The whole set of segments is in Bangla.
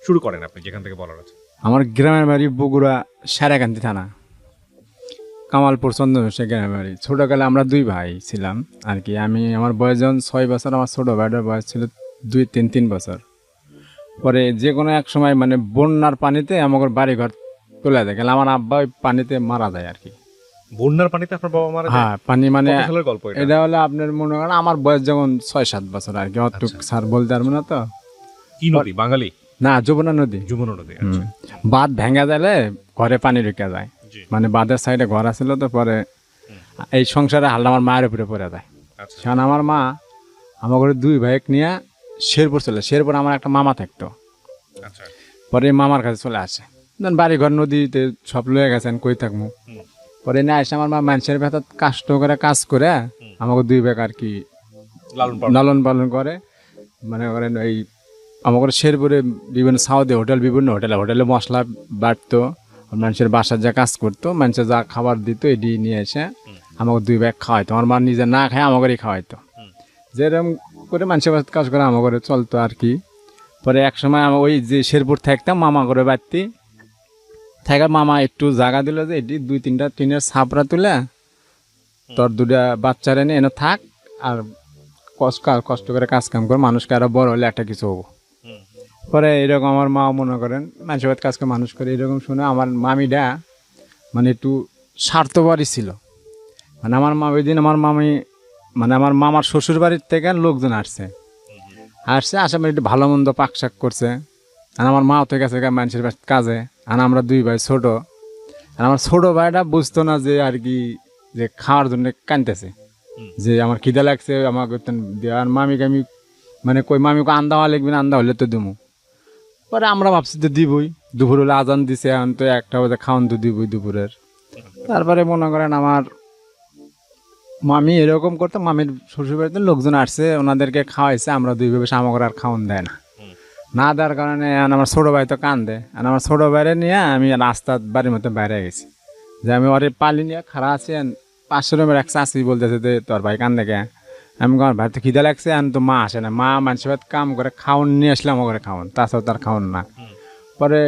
শুরু করেন আপনি যেখান থেকে বলার আছে? আমার গ্রামের বাড়ি বগুড়া সারাকান্দি থানা, কামালপুর চন্দনেশ্বর গ্রামের বাড়ি। ছোটোকালে আমরা 2 ভাই ছিলাম আর কি। আমার বয়স যখন 6 বছর, আমার ছোটো ভাইটার বয়স ছিল 3 বছর। পরে যে কোনো এক সময় মানে বন্যার পানিতে আমার বাড়িঘর তুলে দেয় গেলে, আমার আব্বা ওই পানিতে মারা যায় আর কি। বন্যার পানিতে আপনার বাবা মারা যায়? হ্যাঁ, পানি মানে কত সালের গল্প এটা? এটা হলে আপনার মনে করেন আমার বয়স যখন 6-7 বছর আর কি। অতটুক স্যার বলতে পারবো না তো। কি নদী? বাঙালি? না, যমুনা নদী। যমুনা নদী। আচ্ছা। বাঁধ ভেঙে দিলে ঘরে পানি ঢুকে যায়, জি। মানে বাঁধের সাইডে ঘর আছিল তো। পরে এই সংসারে হালটা আমার মায়ের উপরে পড়ে যায়। আচ্ছা। কারণ আমার মা আমার ঘরে 2 ভাইক নিয়ে শেরপুর চলে। শেরপুর আমার একটা মামা থাকতো। আচ্ছা। পরে মামার কাছে চলে আসে, দেন বাড়ি ঘর নদীতে সব লয়ে গেছেন, কই থাকবো। পরে না এসে আমার মা মানুষের ভেতর কষ্ট করে কাজ করে আমাকে 2 ভাই আর কি লালন পালন করে। মানে করেন এই আমাদের শেরপুরে বিভিন্ন সাউদি হোটেল, বিভিন্ন হোটেলে মশলা বাটতো, মানুষের বাসার যা কাজ করতো, মানুষের যা খাবার দিত এটি নিয়ে এসে আমাকে 2 ভাই খাওয়াইতো। আমার মা নিজে না খায় আমাকেই খাওয়াইতো। যেরকম করে মানুষের বাসার কাজ করে আমাকে চলতো আর কি। পরে এক সময় আমি ওই যে শেরপুর থাকতাম মামা করে বাড়তি থাকা, মামা একটু জায়গা দিল যে এটি 2-3টা টিনের ছাপড়া তুলে তোর 2টা বাচ্চারা এনে এনে থাক, আর কষ্ট করে কাজ কাম করে মানুষকে আরো বড় হলে একটা কিছু হবো। পরে এরকম আমার মা মনে করেন মানুষের কাজকে মানুষ করে এরকম শুনে আমার মামিটা মানে একটু স্বার্থপরই ছিল। মানে আমার মা ওই দিন আমার মামার শ্বশুর বাড়ির থেকে লোকজন আসছে আসে মানে একটু ভালো মন্দ পাক শাক করছে। আর আমার মাও তো গেছে মানুষের কাজে। আর আমরা 2 ভাই ছোট। আর আমার ছোট ভাইটা বুঝতো না যে আর কি যে খাওয়ার জন্য কানতেছে, যে আমার খিদে লাগছে আমাকে। আর মামিকে আমি মানে কই মামিকে আন্দা হওয়া লিখবি না, আন্দা হলে তো দিমু। পরে আমরা ভাবছি তো দিবই, দুপুর হলে আজান দিছে, এখন তো 1টা বাজে খাওয়ান তো দিবই দুপুরের। তারপরে মনে করেন আমার মামি এরকম করতো, মামির শ্বশুরবাড়িতে লোকজন আসছে, ওনাদেরকে খাওয়াইছে। আমরা 2 ভাই আমাকে আর খাওয়ান দেয় না দেওয়ার কারণে আমার ছোটো ভাই তো কান্দে। আর আমার ছোটো ভাইরে নিয়ে আমি রাস্তার বাড়ির মধ্যে বাইরে গেছি, যে আমি ওরে পালি নিয়ে খাড়া আছি। 500 রুমের এক চাষি বলতেছে যে তোর ভাই কান্দে কে। আমি আমার ভাই তো খিদে লাগছে, আর তো মা আসে না, মা মানুষের ভাত কাম করে খাওয়ান নিয়ে আসলে আমার ঘরে খাওয়ান, তাছাড়া তার খাওয়ান না। পরে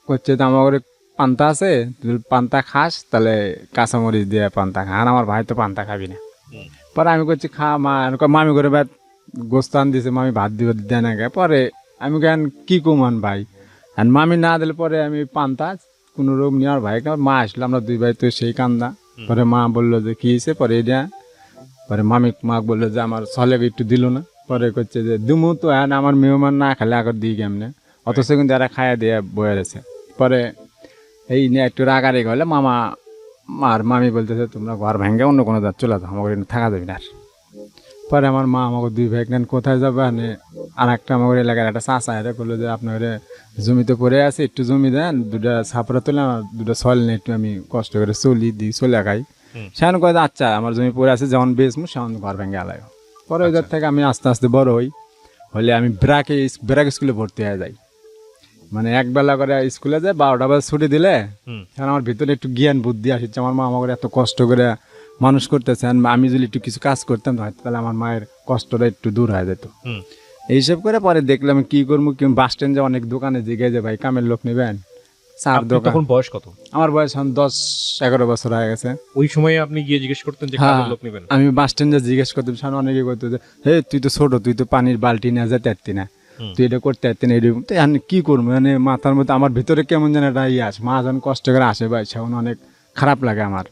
করছে তো আমার ঘরে পান্তা আছে, তুই পান্তা খাস তাহলে কাঁচামরিচ দিয়ে পান্তা খা। আর আমার ভাই তো পান্তা খাবি না। পরে আমি করছি খা মা, মামি করে ভাত গোস্ত আন দিছে, মামি ভাত দিব দেয় না গে। পরে আমি কেন কি কমান ভাই, আর মামি না দিলে পরে আমি পান্তা কোনো রোগ নিয়ে আর ভাই মা আসলো, আমরা 2 ভাই তো সেই কান্দা। পরে মা বললো যে কি হয়েছে, পরে এটা পরে মা বললো যে আমার ছেলে একটু দিল না। পরে করছে যে দুমু তো হ্যাঁ আমার মেহমান না খেলে আগর দিই কেমনে, অথচ কিন্তু এরা খাইয়া দিয়ে বয়ে রয়েছে। পরে এই নিয়ে একটু রাগারেগ হলে মামি বলতেছে তোমরা ঘর ভেঙে অন্য কোনো চলে যাও, আমাকে থাকা যাবে না। পরে আমার মা আমাকে 2 ভাই নেন কোথায় যাবে, আর একটা আমাদের এলাকার একটা চাষা এটা করলো যে আপনার জমিতে পড়ে আছে, একটু জমি দেন, 2টা ছাপড়া তুলে আমার 2টা সয়েল নিয়ে একটু আমি কষ্ট করে চলে খাই। সেখানে কয়ে আচ্ছা আমার জমি পড়ে আছে, যেমন বেচমু সেমন ঘর ভেঙে আলাই। পরে ওইদের থেকে আমি আস্তে আস্তে বড় হলে আমি ব্রাক স্কুলে ভর্তি হয়ে যাই। মানে একবেলা করে স্কুলে যায়, 12টা বাজে ছুটি দিলে কারণ আমার ভিতরে একটু জ্ঞান বুদ্ধি আসছে। আমার মা আমাকে এত কষ্ট করে মানুষ করতেছেন, আমি যদি একটু কিছু কাজ করতাম তাহলে আমার মায়ের কষ্টটা একটু দূর হয়ে যেত। এইসব করে পরে দেখলাম কি করবো, বাস স্ট্যান্ডে অনেক দোকানে জিজ্ঞাসা যে ভাই কামের লোক নেবেন, চার দোকান। তখন বয়স কত? আমার বয়স 10-11 বছর হয়ে গেছে। ওই সময় আপনি গিয়ে জিজ্ঞেস করতেন যে কামের লোক নেবেন? আমি বাস স্ট্যান্ডে জিজ্ঞেস করতাম, সামনে অনেকে করতো যে হে তুই তো ছোট, তুই তো পানির বালতি নিয়ে যেতে পারতি না, তুই এটা করতে পারতি না, এরকম। তো কি করবো, মানে মাথার মধ্যে আমার ভিতরে কেমন যেন একটা আসে। মা যখন কষ্ট করে আসে ভাই সেমন অনেক খারাপ লাগে আমার।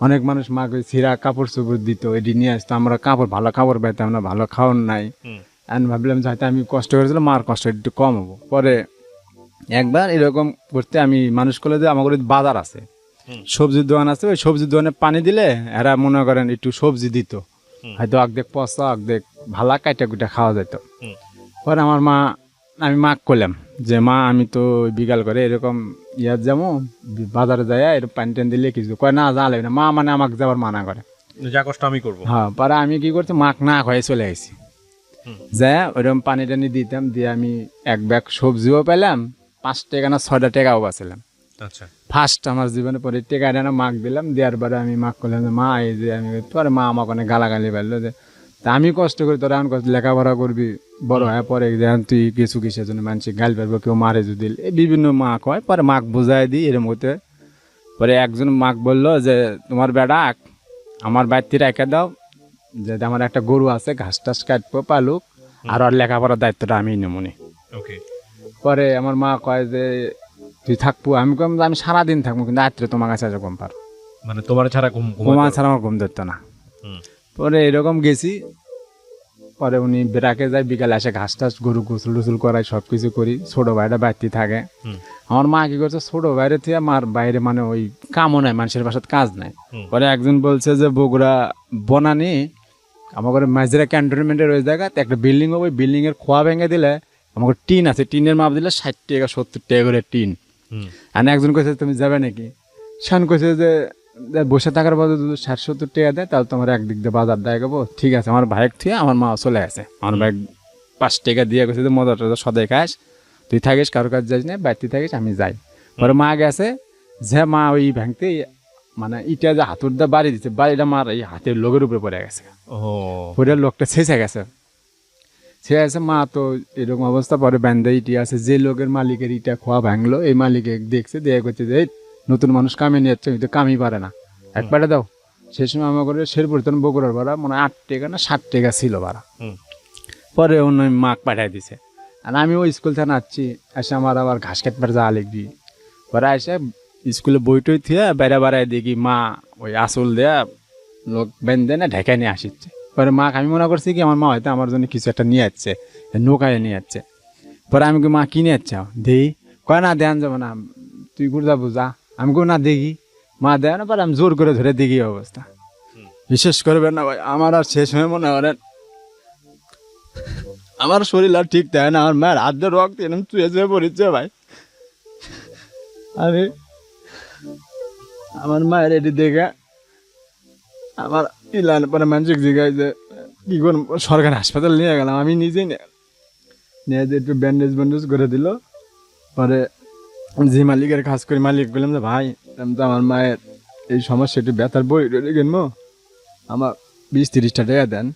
অনেক মানুষ মাকে ছিঁড়া কাপড় চোপড় দিত, এটি নিয়ে আসতো, আমরা ভালো খাবার পাইতাম না, ভালো খাওয়ার নাই। আমি ভাবলাম যে হয়তো আমি কষ্ট করেছিলাম, মার কষ্ট একটু কম হবো। পরে একবার এরকম করতে আমি মানুষ করলে যে আমার বাজার আছে, সবজির দোকান আছে, ওই সবজির দোকানে পানি দিলে এরা মনে করেন একটু সবজি দিত, হয়তো অর্ধেক পচা অর্ধেক ভালা কাইটা কুইটা খাওয়া যেত। পরে আমি মাক করলাম যে মা আমি তো বিকাল করে এরকম যাবো বাজারে যাই, এরকম পানি টান দিলে কিছু কয় না, যা লাগবে না। মা মানে আমাকে যাবার মানা করে, যা কষ্ট আমি করবো। হ্যাঁ। পরে আমি কি করছি, মাক না হয়ে চলে আসি, যা ওইরকম পানি টানি দিতাম, দিয়ে আমি 1 ব্যাগ সবজিও পেলাম, 5 টাকা না 6টা টাকাও বাঁচলাম। আচ্ছা। ফার্স্ট আমার জীবনে। পরে টেকা না মাক দিলাম, দেওয়ার পরে আমি মাক করলাম যে মা এই যে আমি, পরে মা আমাকে অনেক গালাগালি বললো যে তা আমি কষ্ট করি, তোরা এখন কষ্ট লেখাপড়া করবি, বড় হয়ে পরে দেখেন তুই কিছু কিসের জন্য মানুষ গাল পারবো, কেউ মারে যদি, এই বিভিন্ন মা কয়, পরে মাক বোঝাই দিই এরম হতে। পরে একজন মাক বললো যে তোমার বেটা আমার বাড়িতে রেখে দাও, যে আমার একটা গরু আছে ঘাস টাস কাটবো পালুক, আর ওর লেখাপড়ার দায়িত্বটা আমি নেমনি। ওকে। পরে আমার মা কয় যে তুই থাকবো, আমি কম আমি সারাদিন থাকবো, কিন্তু রাত্রে তোমার কাছে আসে ঘুম পারো, মানে তোমার ছাড়া ঘুমা ছাড়া আমার ঘুম ধরতো না। পরে এরকম গেছি, পরে উনি বেড়াকে যায়, বিকালে আসে ঘাস টাস গরু গোসল টুসুল করাই, সব কিছু করি। ছোট ভাইটা বাড়তি থাকে। আমার মা কি করছে, ছোট বাইরে থেকে মার বাইরে মানে ওই কামও নাই, মানুষের বাসার কাজ নাই। পরে একজন বলছে যে বগুড়া বনানি আমার মাঝরা ক্যান্টনমেন্টের ওই জায়গাতে একটা বিল্ডিং হবে, ওই বিল্ডিং এর খোয়া ভেঙে দিলে আমার টিন আছে, টিনের মাপ দিলে 60 টাকা 70 টাকা করে টিন। আর একজন কইছে তুমি যাবে নাকি, শান কইছে যে বসে থাকার বদলে 60-70 টাকা দেয়, তাহলে তোমার একদিক দিয়ে বাজার দেয় গেবো। ঠিক আছে, আমার ভাইয়ের থেকে আমার মা চলে আসে, আমার ভাই 5 টাকা দিয়ে গেছে যে মজা টজা সদাই খাস, তুই থাকিস কারো কাজ যাইস না, বাড়িতে থাকিস, আমি যাই। পরে মা গেছে, যে মা ওই ভাঙতে মানে ইটা যে হাতুর দা বাড়ি দিচ্ছে, বাড়িটা মার এই হাতের লোকের উপরে পড়ে গেছে, পরে লোকটা ছেঁচে গেছে। সে আছে মা তো এরকম অবস্থা। পরে ব্যান্ডে ইটি আছে, যে লোকের মালিকের ইটা খোয়া ভাঙলো, এই মালিকে দেখছে, দেয়া করছে যে নতুন মানুষ কামে নিয়ে যাচ্ছে, তো কামই পারে না, একবারে দাও। সেই সময় আমার করে শেরপুর বগুড়ার ভাড়া মানে 8 টাকা না 60 টাকা ছিল ভাড়া। পরে অন্য মাক পাঠাই দিছে, আর আমি ওই স্কুল থেকে আসছি, এসে আমার আবার ঘাস কাটবার যা লিখবি। পরে এসে স্কুলে বইটই থিয়ে বেড়া বেড়ায় দেখি মা ওই আসল দেয়া লোক বেঁধে না ঢেকে নিয়ে আসিচ্ছে। পরে মা আমি মনে করছি কি আমার মা হয়তো আমার জন্য কিছু একটা নিয়ে যাচ্ছে, নৌকায় নিয়ে যাচ্ছে। পরে আমি মা কিনে যাচ্ছে দেই, কয় না দেন যাবো না, তুই ঘুরে যাবো যা। আমি কেউ না দেখি, মা দেয় না, পরে আমি জোর করে ধরে দেখি অবস্থা। বিশেষ করবেন না ভাই, আমার আর শেষ হয়ে মনে করেন আমার শরীর আর ঠিক থাকে না, আমার মায়ের হাত দিয়ে রক্ত এরকম চুয়ে চুয়ে পড়িচ্ছে ভাই। আমি আমার মায়ের এটি দেখে আমার ইলান পরে মানসিক জিগায় যে কি করুন, সরকারি হাসপাতাল নিয়ে গেলাম, আমি নিজেই নিয়ে যে একটু ব্যান্ডেজ ব্যান্ডেজ করে দিল। পরে যে মালিকের কাজ করি, মালিক বললাম যে ভাই আমি তো আমার মায়ের এই সমস্যা, একটু ব্যথার বই টই কিনবো, আমার 20-30 টাকা দেন।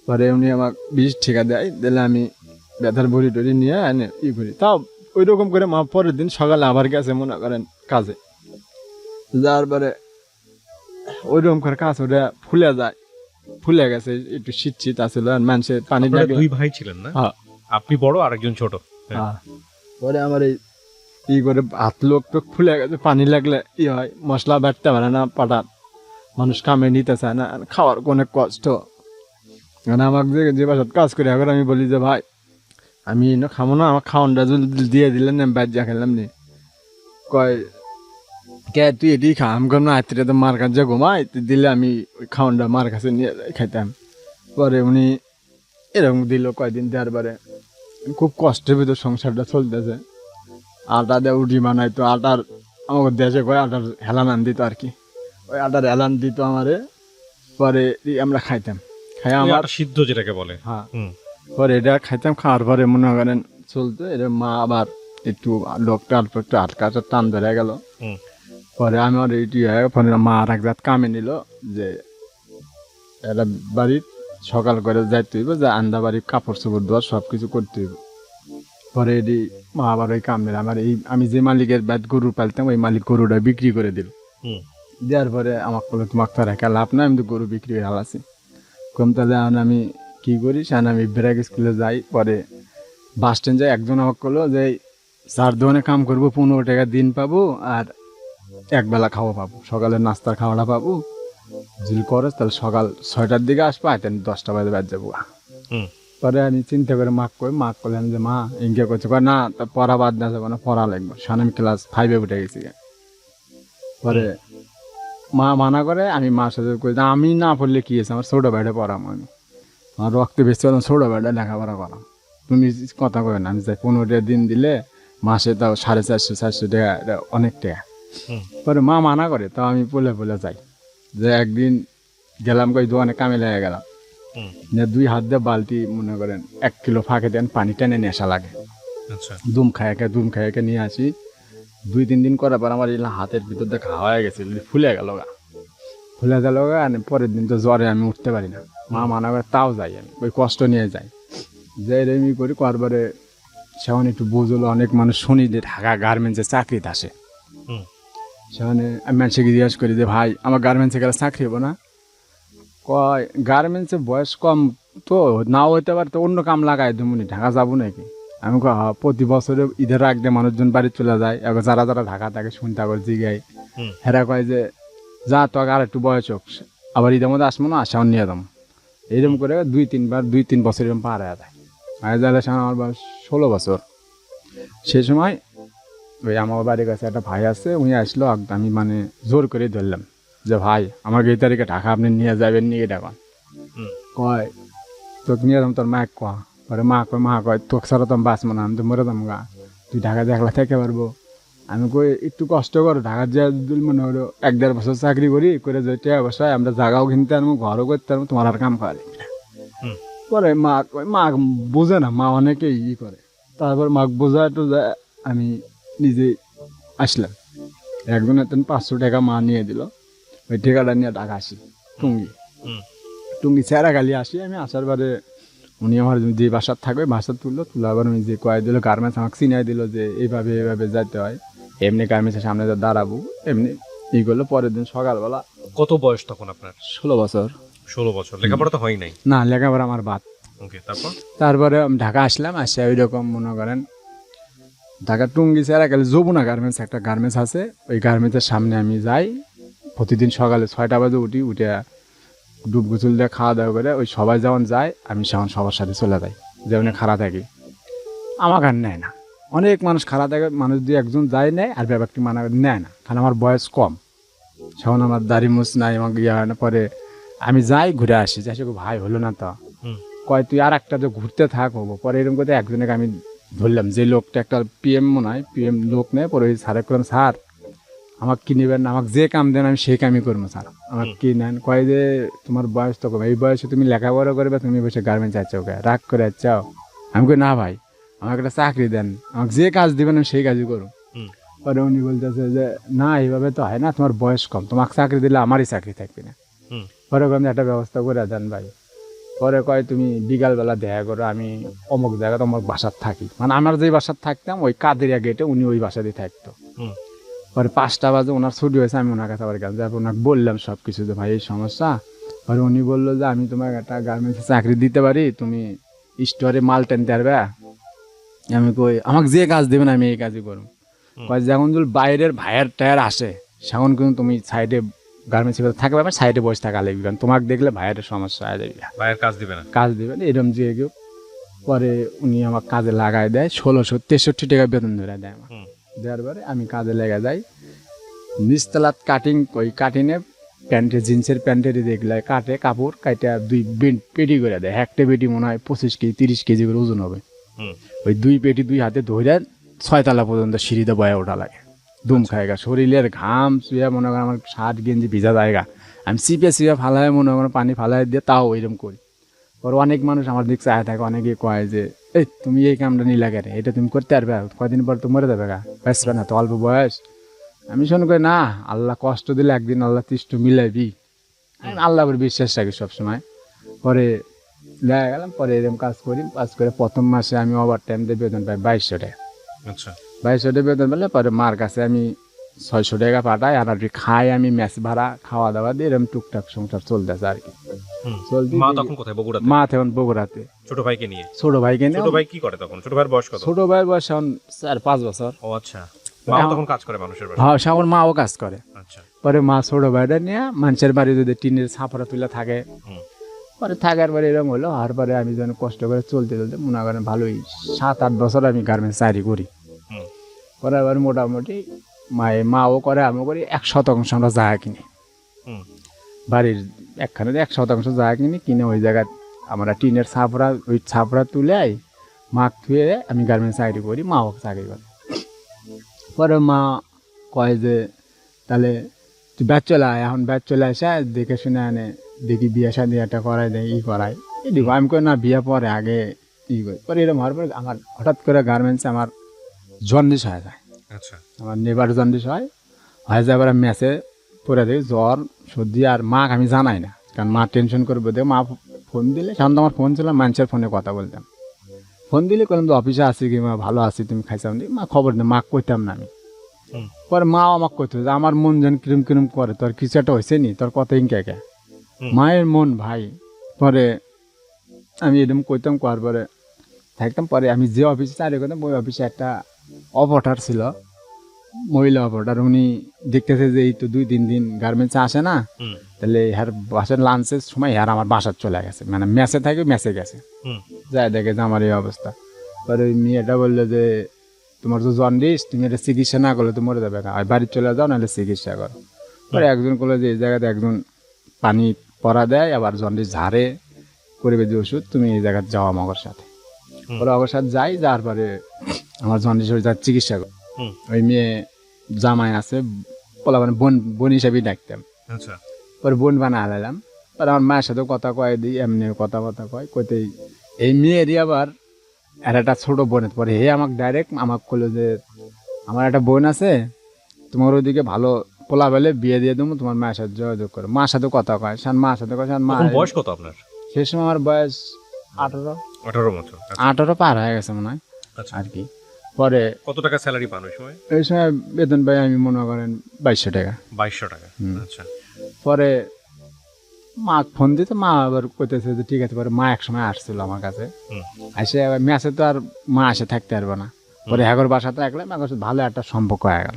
পরে উনি আমার 20 টাকা দেয়, দিলে আমি ব্যথার বড়ি টড়ি নিয়ে এনে করি। তাও ওই রকম করে মা পরের দিন সকালে আবার গেছে মনে করেন কাজে, যাওয়ার পরে ওই রকম করে কাজ ওটা ফুলে যায়, ফুলে গেছে, একটু শীত শীত আসছিল, আর মানুষের পানি লাগে। 2 ভাই ছিলেন না? হ্যাঁ, আপনি বড় আর একজন ছোট। হ্যাঁ। পরে আমার এই করে হাত লোক টোক ফুলে গেছে, পানি লাগলে হয়, মশলা বাটতে পারে না, পাটার মানুষ কামে নিতে চায় না, খাওয়ার অনেক কষ্ট। মানে আমাকে যে বাসাত কাজ করে এখন আমি বলি যে ভাই আমি খাবো না, আমার খাওয়ানটা যদি দিয়ে দিলেন আমি বাদ যা খেলাম নি। কয় কে তুই এটি খা, আমি কম না আত্মীয় তো মার কাছে ঘুমাই, দিলে আমি ওই খাওয়ানটা মার কাছে নিয়ে খাইতাম। পরে উনি এরকম দিল কয়দিন, দেওয়ার পরে খুব কষ্টের ভিতর সংসারটা চলতেছে। আটা দিয়ে উঠি বানাইতো, আটার আমাকে দেশে কয় আটার হেলান আন দিত আর কি, ওই আটার হেলান দিত আমারে। পরে আমরা খাইতাম, খাই আমার সিদ্ধ যেটাকে বলে। হ্যাঁ, পরে এটা খাইতাম, খাওয়ার পরে মনে করেন চলতো। এটা মা আবার একটু লোকটা অল্প একটু হালকা টান ধরে গেল। পরে আমার এইটি পরে মা আর এক জাত কামে নিল, যে এটা বাড়ির সকাল করে যাইতে হইব, যে আন্দা বাড়ির কাপড় চোপড় ধোয়া সব কিছু করতে হইব। পরে এটি মা আবার ওই কাম নিল, আমার এই আমি যে মালিকের বাদ গরু পালতাম, ওই মালিক গরুটা বিক্রি করে দিল। দেওয়ার পরে আমাকে বলে তোমাকে তো রেখা লাভ না, আমি তো গরু বিক্রি করে হালাছি। কম তাহলে আমি কী করি, সেখানে আমি ব্রেক স্কুলে যাই। পরে বাস স্ট্যান্ড যাই, একজন আমাকে বললো যে 4 দোকানে কাম করবো, 15 টাকা দিন পাবো, আর একবেলা খাওয়া পাবো, সকালের নাস্তার খাওয়াটা পাবো। যদি করস তাহলে সকাল 6টার দিকে আসবো, আর 10টা বাজে বাদ যাবো। পরে আমি চিন্তা করে মাক করলাম যে মা ইনকে করছে, না তা পড়া বাদ না যাবো না, পড়া লাগবে। সেখানে আমি ক্লাস 5-এ উঠে গেছি। পরে মা মানা করে, আমি মার সাথে করি আমি না পড়লে কি আছে, আমার ছোটো ভাইটা পড়াম, আমি আমার রক্তে বেশি হলাম, ছোটো ভাইটা লেখাপড়া করাম, তুমি কথা কবে না। আমি যাই 15 টাকা দিন দিলে মাসে তাও 450-400 টাকা, এটা অনেক টাকা। পরে মা মানা করে, তাও আমি বলে যাই। যে একদিন গেলাম কই দোকানে কামে লেগে গেলাম, 2 হাত দিয়ে বালতি মনে করেন 1 কিলো ফাঁকে দেন পানি টেনে নেশা লাগে, দুম খায় নিয়ে আসি। 2-3 দিন করার পর আমার হাতের ভিতর দিয়ে খাওয়া হয়ে গেছে, ফুলে গেল গা। আর পরের দিন তো জ্বরে আমি উঠতে পারি না, মা মানা করে তাও যাই, আমি ওই কষ্ট নিয়ে যাই, যে এরমি করি করবারে সেখানে একটু বুঝলো অনেক মানুষ শুনি যে ঢাকা গার্মেন্টসে চাকরিতে আসে। হুম। সেখানে আমি মানুষকে জিজ্ঞাসা করি যে ভাই আমার গার্মেন্টসে গেলে চাকরি হবো না? কয় গার্মেন্টসে বয়স কম তো নাও হইতে পারে, তো অন্য কাম লাগাই তুমি ঢাকা যাবো নাকি? আমি কই হ্যাঁ, প্রতি বছরে ঈদের আগে মানুষজন বাড়ি চলে যায়, এবার যারা যারা ঢাকা থাকে শুনতে করে জিগাই, হুম। হেরা কয় যে যা তো আর একটু বয়স হোক, আবার ঈদের মধ্যে আসবো না, আসাও নিয়ে যাবো। এইরকম করে 2-3 বছর এরকম পার হয়ে যায়। আর যাদের সামনে আমার বয়স 16 বছর। সেই সময় ওই আমার বাড়ির কাছে একটা ভাই আছে, উনি আসলো, আমি মানে জোর করে ধরলাম যে ভাই আমাকে এই তারিখে ঢাকা আপনি নিয়ে যাবেন, নিয়ে ডাকা। হুম। কয় তোকে নিয়ে যাম, তোর মা কয়া পরে মা কয় তোকে ছাড়া তো আমি বাঁচবো না, আমি তো মরে যাবো গা, তুই ঢাকা একলা থেকে পারবো? আমি কই একটু কষ্ট করো, ঢাকার যে মনে হলো 1-1.5 বছর চাকরি করে যে টাকা পয়সা আমরা জায়গাও কিনতে আনবো, ঘরও করতে আনবো, তোমার আর কাম করে। হুম। পরে মা বোঝে না, মা অনেকেই করে। তারপর মা বোঝা একটু আমি নিজে আসলাম, একজনের 500 টাকা মা নিয়ে দিল, ওই টাকাটা নিয়ে ঢাকা আসি টুঙ্গি চেরাগালি আসি। আমি আসার পরে উনি আমার যে বাসার থাকবে বাসার তুললো আবার উনি যে কয়ে দিল গার্মেন্টস আমাকে চিনিয়ে দিল যে এইভাবে যেতে হয়, এমনি গার্মেন্টসের সামনে দাঁড়াবো, এমনি ই করলো। পরের দিন সকালবেলা। কত বয়স তখন আপনার? 16 বছর। 16 বছর। লেখাপড়া তো হয় নাই? না, লেখাপড়া আমার বাদ। ওকে, তারপরে আমি ঢাকা আসলাম, আসে ওই রকম মনে করেন ঢাকা টুঙ্গি চেরাগালি যমুনা গার্মেন্টস একটা গার্মেন্টস আছে, ওই গার্মেন্টসের সামনে আমি যাই। প্রতিদিন সকালে 6টা বাজে উঠে ডুব গোসল দিয়ে খাওয়া দাওয়া করে ওই সবাই যেমন যায় আমি সেমন সবার সাথে চলে যাই, যেমন খাড়া থাকি। আমাকে আর নেয় না, অনেক মানুষ খাড়া থাকে, মানুষ দিয়ে একজন যায় নেয়, আর ব্যাপারটি মানে নেয় না, কারণ আমার বয়স কম, সেমন আমার দাড়ি মুছ নাই, আমাকে ইয়ে হয় না। পরে আমি যাই, ঘুরে আসি, যাই ভাই হলো না তো, কয় তুই আর একটা যে ঘুরতে থাক হবো। পরে এরকম করতে একজনকে আমি ধরলাম, যে লোকটা একটা পিএম মনে হয়, পিএম লোক নেই। পরে ওই স্যারে করলাম স্যার আমাকে কি নেবেন, আমাকে যে কাম দেন আমি সেই কামই করবো স্যার, আমাকে কি নেন? কয় যে তোমার বয়স তো কম, এই বয়সে তুমি লেখাপড়া করবে, তুমি বসে গার্মেন্টস যাচ্ছাও, রাগ করে যাচ্ছাও? আমি কই না ভাই আমাকে একটা চাকরি দেন, আমাকে যে কাজ দিবেন আমি সেই কাজই করবো। পরে উনি বলতেছে যে না এইভাবে তো হয় না, তোমার বয়স কম, তোমাকে চাকরি দিলে আমারই চাকরি থাকবে না। পরে আমি একটা ব্যবস্থা করে দেন ভাই। পরে কয় তুমি বিকালবেলা দেখা করো, আমি অমুক জায়গায় অমুক বাসার থাকি, মানে আমার যে বাসার থাকতাম ওই কাদেরিয়া গেটে, উনি ওই বাসাতেই থাকতো। পরে 5টা বাজে ওনার ছুটি হয়েছে, আমি ওনার কাছে আবার গেলাম, তারপর ওনাকে বললাম সব কিছু যে ভাই এই সমস্যা। পরে উনি বললো যে আমি তোমাকে একটা গার্মেন্টসে চাকরি দিতে পারি, তুমি স্টোরে মাল টেনতে পারবে। আমি কই আমাকে যে কাজ দেবেন আমি এই কাজই করব। কয় যখন যদি বাইরের ভাইয়ের টায়ার আসে সেখন কিন্তু তুমি সাইডে গার্মেন্টসের ভিতরে থাকবে, আমার সাইডে বসে থাকা লাগবে, কারণ তোমাকে দেখলে ভাইয়ের সমস্যা হয়ে যাবে, ভাইয়ের কাজ দিবে না, কাজ দেবে না এরকম যে কেউ। পরে উনি আমার কাজে লাগাই দেয়, 1663 টাকা বেতন ধরে দেয় আমার। দেওয়ার পরে আমি কাজে লেগে যাই, নিচতলাত কাটিং, ওই কাটিংয়ে প্যান্টের জিন্সের প্যান্টের যেগুলো কাটে, কাপড় কাটা 2 পেটি করে দেয়, একটা পেটি মনে হয় 25 কেজি 30 কেজি করে ওজন হবে। ওই 2 পেটি 2 হাতে ধরে 6 তলা পর্যন্ত সিঁড়িতে বয়ে ওঠা লাগে, দুম খায়গা, শরীরের ঘাম চুয়ে মনে করেন আমার শার্ট গেঞ্জি ভিজা জায়গা, আমি চিপে ফালায় মনে করেন পানি ফালাই দিয়ে তাও ওইরকম করি। পরে অনেক মানুষ আমার দিক চায় থাকে, অনেকে কয় যে এই তুমি এই কামটা নিলা কেন, এটা তুমি করতে পারবে, কদিন পর তো মরে যাবে গা, বাঁচবে না তো, অল্প বয়স। আমি শুনে কই না, আল্লাহ কষ্ট দিলে একদিন আল্লাহ তিষ্ট মিলাইবি, আমি আল্লাহর বিশ্বাস রাখি সবসময়। পরে লেগে গেলাম, পরে এরকম কাজ করে প্রথম মাসে আমি ওভার টাইম দিয়ে বেতন পাই 2200 টাকা। আচ্ছা, 2200 টাকা বেতন পেলে পরে মার কাছে আমি 600 টাকা পাঠাই, আর খাই আমি, ম্যাচ ভাড়া খাওয়া দাওয়া দিয়ে এরকম টুকটাক সংসার চলতেছে আর কি। মা তখন কোথায়? বগুড়াতে? মা তখন বগুড়াতে, ছোট ভাইকে নিয়ে। ছোট ভাইকে নিয়ে। ছোট ভাই কি করে তখন? ছোট ভাইয়ের বয়স কত? ছোট ভাইয়ের বয়স এখন 4-5 বছর। ও আচ্ছা, মা তখন কাজ করে মানুষের বাড়ি? হ্যাঁ, সেমন মাও কাজ করে। আচ্ছা। পরে মা ছোট ভাইটা নিয়ে মানুষের বাড়ি যদি টিনের ছাপড়া তুলে থাকে, পরে থাকার পরে এরকম হলো। আর পরে আমি যখন কষ্ট করে চলতে মনে করেন ভালোই 7-8 বছর আমি গার্মেন্টস চাকরি করি। পরে এবার মোটামুটি মাও করে আমিও করি, 1% আমরা জায়গা কিনি, বাড়ির একখানে 1% জায়গা কিনে ওই জায়গায় আমরা টিনের ছাপড়া তুলে মাক থুয়ে আমি গার্মেন্টস চাকরি করি, মাও চাকরি করে। পরে মা কয় যে তাহলে তুই ব্যাচ চলে আয়, এখন ব্যাচ চলে আসে দেখে শুনে আনে, দেখি বিয়ে শাদী একটা করাই দেয়, করাই দিব। আমি কই না, বিয়ে পরে আগে করি। পরে এরকম হওয়ার পরে আমার হঠাৎ করে গার্মেন্টসে আমার জন্ডিস হয়ে যায়। আচ্ছা, আমার নেবার জন্ডিস হয়ে যায়, এবার ম্যাচে পরে দেখি জ্বর সর্দি, আর মাকে আমি জানাই না, কারণ মা টেনশন করবে, দেখ মা ফোন দিলে সাধারণত আমার ফোন ছিল, মানুষের ফোনে কথা বলতাম। ফোন দিলে বললাম তো অফিসে আছি কি মা, ভালো আছি, তুমি খাইছাম নি? মা খবর নেই, মা কইতাম না আমি। হুম। পরে মাও আমাকে কইতো যে আমার মন যেন কিরম কিরম করে, তোর কিছু একটা হয়েছে নি, তোর কথা ইনকে কে। হুম। মায়ের মন ভাই। পরে আমি এরকম কইতাম, করার পরে থাকতাম। পরে আমি যে অফিসে চাকরি করতাম ওই অফিসে একটা অপারেটর ছিল, মহিলা অপারেটর। উনি দেখতেছে যে এই তো 2-3 দিন গার্মেন্টসে আসে না, হুম। তাহলে হ্যার বাসার লাঞ্চের সময় হ্যার আমার বাসার চলে গেছে, মানে মেসে থাকে, মেসে গেছে। হুম। যাই দেখে যে আমার এই অবস্থা। পরে ওই মেয়েটা বললো যে তোমার তো জন্ডিস, তুমি এটা চিকিৎসা না করলে তো মরে যাবে, বাড়ি চলে যাও, নাহলে চিকিৎসা করো। পরে একজন করলো যে এই জায়গাতে একজন পানি পরা দেয়, আবার জন্ডিস ঝাড়ে, করবে যে ওষুধ, তুমি এই জায়গাতে যাও আমার সাথে। পরে আমার সাথে যাই, যাওয়ার পরে আমার জন্ডিস হয়ে যার চিকিৎসা করো। হুম। ওই মেয়ে জামাই আছে, বলা মানে বোন, বোন হিসাবেই ডাকতাম। আচ্ছা। পরে বোন বানা হালালাম। পরে আমার মায়ের সাথেও কথা কয় দিই, এমনি কথা কয় কইতেই এই মেয়েরই আবার আর একটা ছোটো বোনের। পরে হে আমাকে ডাইরেক্ট আমাকে বললো যে আমার একটা বোন আছে, তোমার ওইদিকে ভালো পোলা বেলে বিয়ে দিয়ে দেবো, তোমার মায়ের সাথে যোগাযোগ করো। মার সাথে কথা কয়, সান মার সাথে কয়, সান মা। তখন বয়স কত আপনার? সেই সময় আমার বয়স 18 18 বছর। আচ্ছা। 18 পার হয়ে গেছে মনে হয় আচ্ছা। আর কি। পরে কত টাকা স্যালারি পান ওই সময়? এই সময় বেতন পাই আমি মনে করেন 2200 টাকা। 2200 টাকা। আচ্ছা। পরে মা ফোন দিতে, মা আবার কইতেছে যে ঠিক আছে। পরে মা এক সময় আসছিল আমার কাছে, হুম। এসে মেসে তো আর মা এসে থাকতে পারবে না। পরে হ্যাগর বাসাতে একলাই আমার কাছে ভালো একটা সম্পর্ক হয়ে গেল।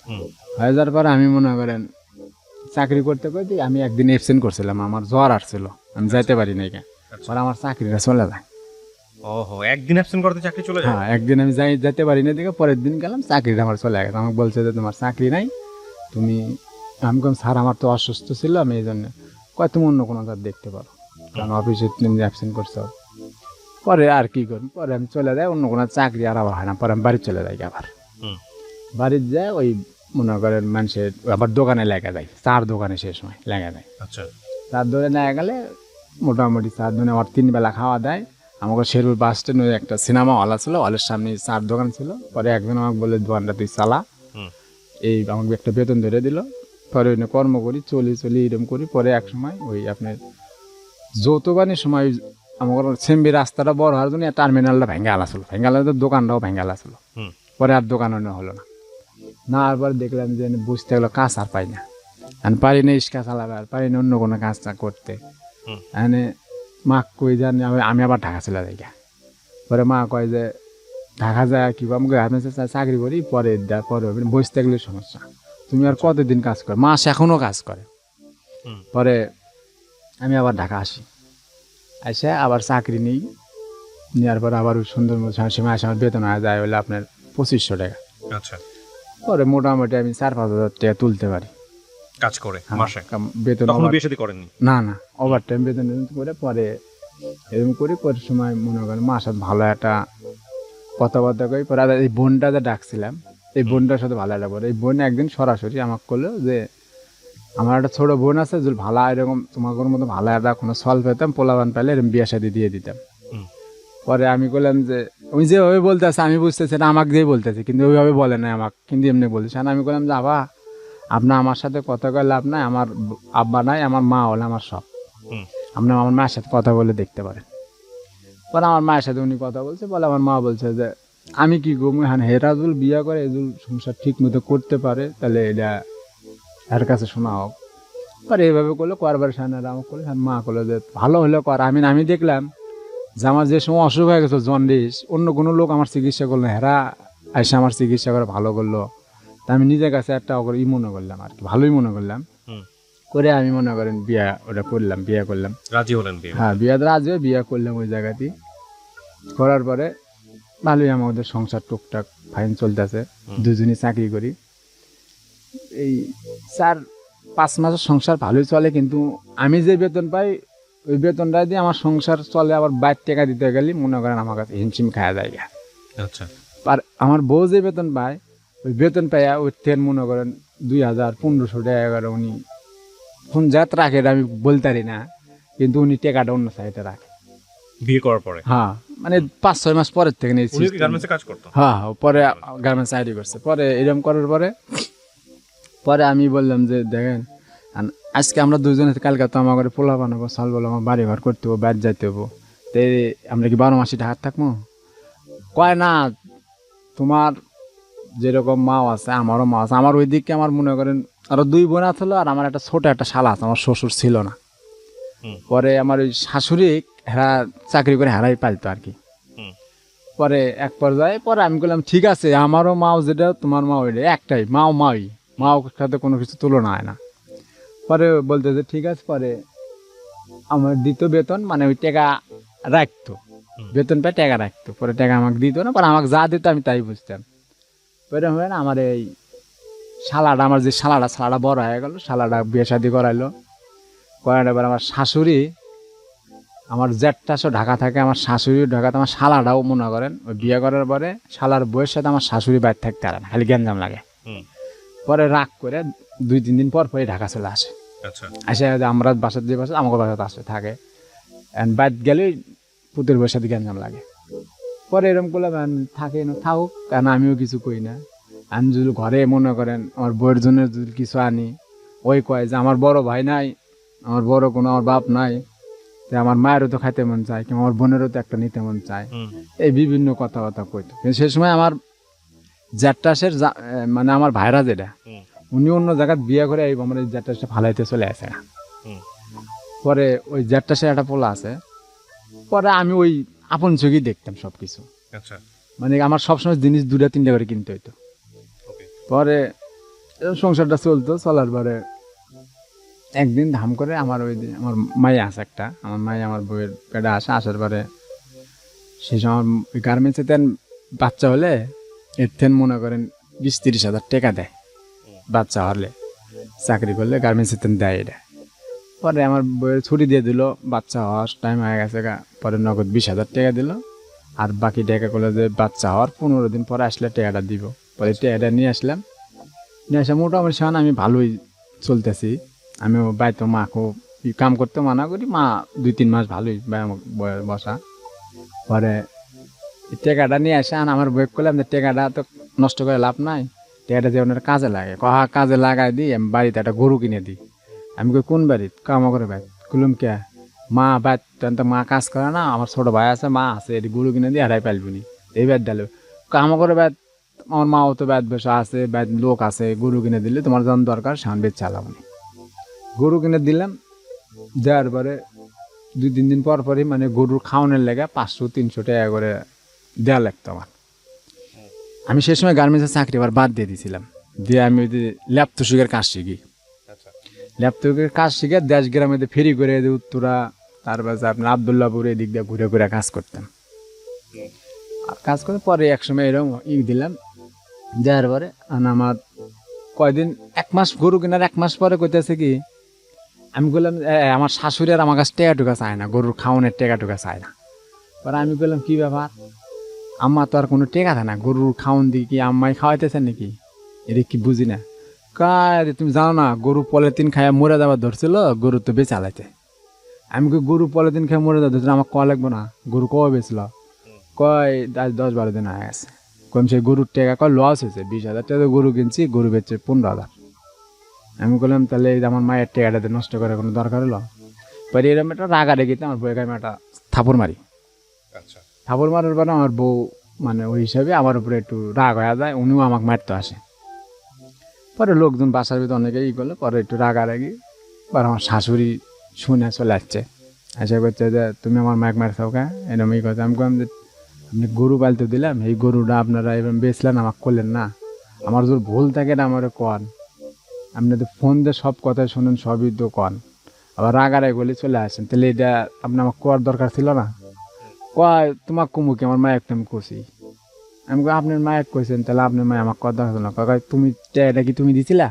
হুম। হয়ে যাওয়ার পরে আমি মনে করেন চাকরি করতে করতে আমি একদিন এবসেন্ট করছিলাম, আমার জ্বর আসছিল, আমি যাইতে পারি নাই কেন। পরে আমার চাকরিটা চলে যায়। ওহো, একদিন অ্যাবসেন্ট করতে চাকরি চলে যায়? হ্যাঁ, একদিন আমি যেতে পারি না দেখে পরের দিন গেলাম, চাকরিটা আমার চলে গেছে। আমাকে বলছে যে তোমার চাকরি নাই, তুমি। আমি কম স্যার আমার তো অসুস্থ ছিল, আমি এই জন্য। কয় তুমি অন্য কোনো কাজ দেখতে পারো, কারণ অফিসে তুমি অ্যাবসেন্ট করছো। পরে আর কি করব, পরে আমি চলে যাই, অন্য কোনো চাকরি আর আবার হয় না। পরে আমি বাড়ি চলে যাই আবার। হুম। বাড়ির যায় ওই মনে করেন মানুষের আবার দোকানে লেগে যায়, চার দোকানে সে সময় লেগে যায়। আচ্ছা। চার ধরে নেওয়া গেলে মোটামুটি চার ধরে আমার 3 বেলা খাওয়া দেয়। আমাকে শেরপুর বাস স্ট্যান্ডে একটা সিনেমা হল ছিল, হলের সামনে চার দোকান ছিল। পরে একজন আমাকে বললে দোকানটা তুই চালা, হুম। এই আমাকে একটা বেতন ধরে দিল। পরে ওই কর্ম করি, চলি এরকম করি। পরে এক সময় ওই আপনার যৌতুবানির সময় আমার সেমবি রাস্তাটা বড় হওয়ার জন্য টার্মিনালটা ভেঙে আলাছিল, দোকানটাও ভেঙে আলাছিল। হুম। পরে আর দোকান হলো না। না আর পরে দেখলাম যে বুঝতে গেলো কাজ আর পাই না, আমি পারি না ইস্কা চালাবে, আর পারি না অন্য কোনো কাজটা করতে। হুম। এনে মা কই জানি আমি আবার ঢাকা চলে যাই। পরে মা কয় যে ঢাকা যায় কি আমাকে গার্মেন্টসে চাকরি করি, পরে পরে বসতে গেলে সমস্যা, তুমি আর কতদিন কাজ করো। মাস এখনও কাজ করে। হুম। পরে আমি আবার ঢাকা আসি, এসে আবার চাকরি নিই। নেওয়ার পর আবার সুন্দর সময় আসে আমার বেতন হয়ে যায় হলে আপনার 2500 টাকা। আচ্ছা। পরে মোটামুটি আমি 4-5 হাজার টাকা তুলতে পারি কাজ করে মাসে? বেতন। তখন বিয়ে শাদী করেননি? না, ওভার টাইম বেতন করে পরে এরকম করি। পরে সময় মনে করেন মার সাথে ভালো একটা কথাবার্তা করি। পরে এই বোনটা যে ডাকছিলাম, এই বোনটার সাথে ভালো একটা পরে এই বোন একদিন সরাসরি আমাকে করলো যে আমার একটা ছোটো বোন আছে, যদি ভালো এরকম তোমার মতো ভালো একটা কোনো সল পেতাম, পোলাবান পাইলে এরকম বিয়ে শাদী দিয়ে দিতাম। পরে আমি বললাম যে আমি যেভাবে বলতেছি আমি বুঝতেছি না আমাকে দিয়ে বলতেছি, কিন্তু ওইভাবে বলে না আমাকে, কিন্তু এমনি বলতেছে। আমি বললাম যে আবা আপনার আমার সাথে কথা কয়ে লাভ নাই, আমার আব্বা নাই, আমার মা হলে আমার সব, আপনি আমার মায়ের সাথে কথা বলে দেখতে পারেন। পরে আমার মায়ের সাথে উনি কথা বলছে, বলে আমার মা বলছে যে আমি কি গমু, হ্যাঁ হেরাজুল বিয়ে করে এজুল সংসার ঠিক মতো করতে পারে, তাহলে এটা এর কাছে শোনা হোক। পরে এইভাবে করলো, করবার সামনে আমাকে করলো, মা করলো যে ভালো হলেও কর। আমি দেখলাম যে আমার যে সময় অসুখ হয়ে গেছে জন্ডিস, অন্য কোনো লোক আমার চিকিৎসা করলো, হেরা এসে আমার চিকিৎসা করে ভালো করলো। তা আমি নিজের কাছে একটা মনে করলাম আর কি, ভালোই মনে করলাম। করে আমি মনে করেন বিয়ে করলাম। রাজি হলেন? হ্যাঁ, বিয়েতে রাজি হয়ে বিয়ে করলাম ওই জায়গাতেই। করার পরে ভালোই আমাদের সংসার টুকটাক ফাইন চলতেছে, দুজনই চাকরি করি। এই 4-5 মাসের সংসার ভালোই চলে, কিন্তু আমি যে বেতন পাই ওই বেতনটা দিয়ে আমার সংসার চলে। আবার 22 টাকা দিতে গেলে মনে করেন আমার কাছে হিমশিম খাওয়া যায়। আচ্ছা। আর আমার বউ যে বেতন পায় ওই বেতন পাইয়া ওই ট্রেন মনে করেন 2000-1500 টাকা করে উনি কোন জাত রাখে আমি বলতে পারি না, কিন্তু উনি টাকাটা অন্য সাইডে রাখে বিয়ে করার পরে। হ্যাঁ, মানে 5-6 মাস পরের থেকে নিয়েছি। উনি কি গার্মেন্টসে কাজ করতো? হ্যাঁ, পরে গার্মেন্টস আইডি করছে। পরে এরকম করার পরে আমি বললাম যে দেখেন আর আজকে আমরা দুজনে কালকে তো আমার ঘরে পোলা বানাবো চাল বলো আমার বাড়ি ঘর করতে হবো বাইরে যাইতে হবো, তো আমরা কি 12 মাসে ঢাকা থাকবো? কয় না, তোমার যেরকম মাও আছে আমারও মা আছে, আমার ওই দিকে আমার মনে করেন আরো 2 বোন আছিল, আর আমার একটা ছোট একটা শালা আছে, আমার শ্বশুর ছিল না। পরে আমার ওই শাশুড়ি হেরা চাকরি করে হেরাই পালতো আর কি। পরে এক পর্যায়ে পরে আমি বললাম ঠিক আছে, আমারও মাও যেটা তোমার মাও ওইটা একটাই, মাও মাই, মাও সাথে কোনো কিছু তুলনা হয় না। পরে বলতে যে ঠিক আছে, পরে আমার দিত বেতন, মানে ওই টাকা রাখতো, বেতন পায় টাকা রাখতো, পরে টাকা আমাকে দিত না, পরে আমাকে যা দিত আমি তাই বুঝতাম। পরে হয় না আমার এই শালাটা, আমার যে শালাটা বড় হয়ে গেল, শালাটা বিয়ে শাদি করাইলো, করানোর পর আমার শাশুড়ি, আমার জ্যাঠটা ঢাকা থাকে, আমার শাশুড়ি ঢাকাতে, আমার শালাটাও মনে করেন ওই বিয়ে করার পরে শালার বউয়ের সাথে আমার শাশুড়ি বাইরে থাকতে পারে না, খালি গ্যাঞ্জাম লাগে। পরে রাগ করে 2-3 দিন পর পরে ঢাকা চলে আসে। আসে আমরা বাসার যে বাসা আমাকে বাসাতে আসে থাকে, বাইর গেলেই পুতের বউয়ের সাথে গ্যাঞ্জাম লাগে। পরে এরকম করলাম থাকে না থাকুক, কারণ আমিও কিছু কই না। আমি যদি ঘরে মনে করেন আমার বউয়ের জন্য যদি কিছু আনি, ওই কয় যে আমার বড় ভাই নাই, আমার বড় কোনো আমার বাপ নাই, আমার মায়েরও তো খাইতে মন চায়, কিংবা আমার বোনেরও তো একটা নিতে মন চায়, এই বিভিন্ন কথাবার্তা কইতো। কিন্তু সে সময় আমার জ্যাঠাসের মানে আমার ভাইরা যেটা, উনি অন্য জায়গায় বিয়ে করে এই আমার জ্যাঠাসটা ফালাইতে চলে আসে না। পরে ওই জ্যাঠাসের একটা পোলা আছে, পরে আমি ওই আপন চোখেই দেখতাম সবকিছু, মানে আমার সবসময় জিনিস 2-3টা করে কিনতে হইতো। পরে সংসারটা চলতো, চলার পরে একদিন ধাম করে আমার ওই আমার মাইয়া আছে একটা, আমার মাইয়া আমার বউয়ের পেটে আসার পরে সেই সময় ওই গার্মেন্টসে তেন বাচ্চা হলে এর থেন মনে করেন 20-30 হাজার টাকা দেয় বাচ্চা হলে, চাকরি করলে গার্মেন্টসে তেন দেয় এটা। পরে আমার বউয়ের ছুটি দিয়ে দিল, বাচ্চা হওয়ার টাইম হয়ে গেছে, পরে নগদ 20,000 টাকা দিল, আর বাকি টাকা করলে যে বাচ্চা হওয়ার 15 দিন পরে আসলে টাকাটা দিব। পরে টাকাটা নিয়ে আসলাম, নিয়ে আসা মোটামুটি সেখানে আমি ভালোই চলতেছি। আমিও বাইতো মাকেও কাম করতে মানা করি, মা 2-3 মাস ভালোই বসা। পরে টাকাটা নিয়ে আসে আর আমার বই করলাম যে টাকাটা তো নষ্ট করে লাভ নাই, টাকাটা যে ওনার কাজে লাগে, কাজে লাগাই দিই, আমি বাড়িতে একটা গরু কিনে দিই। আমি কই কোন বাড়িতে? কামা করে ভাই। কুলুম কে মা বাদ তো মা কাজ করে না, আমার ছোট ভাই আছে, মা আছে, এটি গরু কিনে দিয়ে হারাই পাইলবি এই ব্যাট ডালে কামা করে ব্যাট। আমার মাও তো ব্যাট বসা আছে, ব্যাট লোক আছে, গরু কিনে দিলে তোমার যখন দরকার সামনে বেচ চালাবো। গরু কিনে দিলাম, দেওয়ার পরে 2-3 দিন পর পরই মানে গরুর খাওয়ানোর লেগে 500-300 টাকা করে দেওয়া লাগতো আমার। আমি সেই সময় গার্মেন্টসের চাকরি আবার বাদ দিয়ে দিয়েছিলাম, দিয়ে আমি ওই ল্যাপটপের কাজ শিখি। ল্যাপটপের কাজ শিখে দেশ গ্রামে ফেরি করে উত্তরা, তারপর আপনার আবদুল্লাপুর এদিক দিয়ে ঘুরে ঘুরে কাজ করতাম। কাজ করে পরে একসময় এরকম দিলাম, দেওয়ার পরে আমার কয়দিন 1 মাস গরু কেনার 1 মাস পরে কইতেছে কি, আমি বললাম আমার শাশুড়ি আর আমার কাছে টেকা টুকা চায় না, গরুর খাওয়ানোর টেকা টুকা চায় না। পরে আমি বললাম কি ব্যাপার, আম্মা তো আর কোনো টেকা থাকে না, গরুর খাওয়ান দিই কি আম্মাই খাওয়াইতেছেন নাকি, এটা কি বুঝি না। কারে তুমি জানো না গরু পলিথিন খাইয়া মরে যাবার ধরছিল, গরু তো বেচা লাইতে। আমি কই গরু পলিথিন খাইয়া মরে যাওয়া ধরছিল, আমার কয়া লাগবো না, গরু কবে বেচল? কয় 10-12 দিন হয়ে গেছে। কম সেই গরুর টাকা কয় লস হয়েছে, 20,000 টাকা গরু কিনছি, গরু বেচছে 15,000। আমি বললাম তাহলে আমার মায়ের টাকাটাতে নষ্ট করার কোনো দরকার হলো? পরে এরকম একটা রাগা রেখেতে আমার বউকে আমি একটা থাপড় মারি। থাপড় মারার পরে আমার বউ মানে ওই হিসাবে আমার উপরে একটু রাগ হয়ে যায়, উনিও আমাকে মারতে আসে। পরে লোকজন বাসার ভিতরে অনেকে করলো, পরে একটু রাগারাগি, পরে আমার শাশুড়ি শুনে চলে আসছে, এসে করছে যে তুমি আমার মায়ের মারছো কে, এরকম এই কথা। আমি বললাম যে আপনি গরু পালতে দিলাম, এই গরুটা আপনারা এরকম বেচলেন, আমাকে করলেন না, আমার যদি ভুল থাকে না আমার কন, আপনি তো ফোন দিয়ে সব কথা শুনেন, সবই তো কন, আবার রাগারাগি বলে চলে আসেন, তাহলে এটা আপনি আমাকে কোয়ার দরকার ছিল না। কয় তোমার কুমুকে আমার মায়ের একদম খুশি। আমি আপনার মায়ের কইছেন, তাহলে আপনার মায়ের আমার কথা হতো না। কয় তুমি টেয়াটা কি তুমি দিছিলা?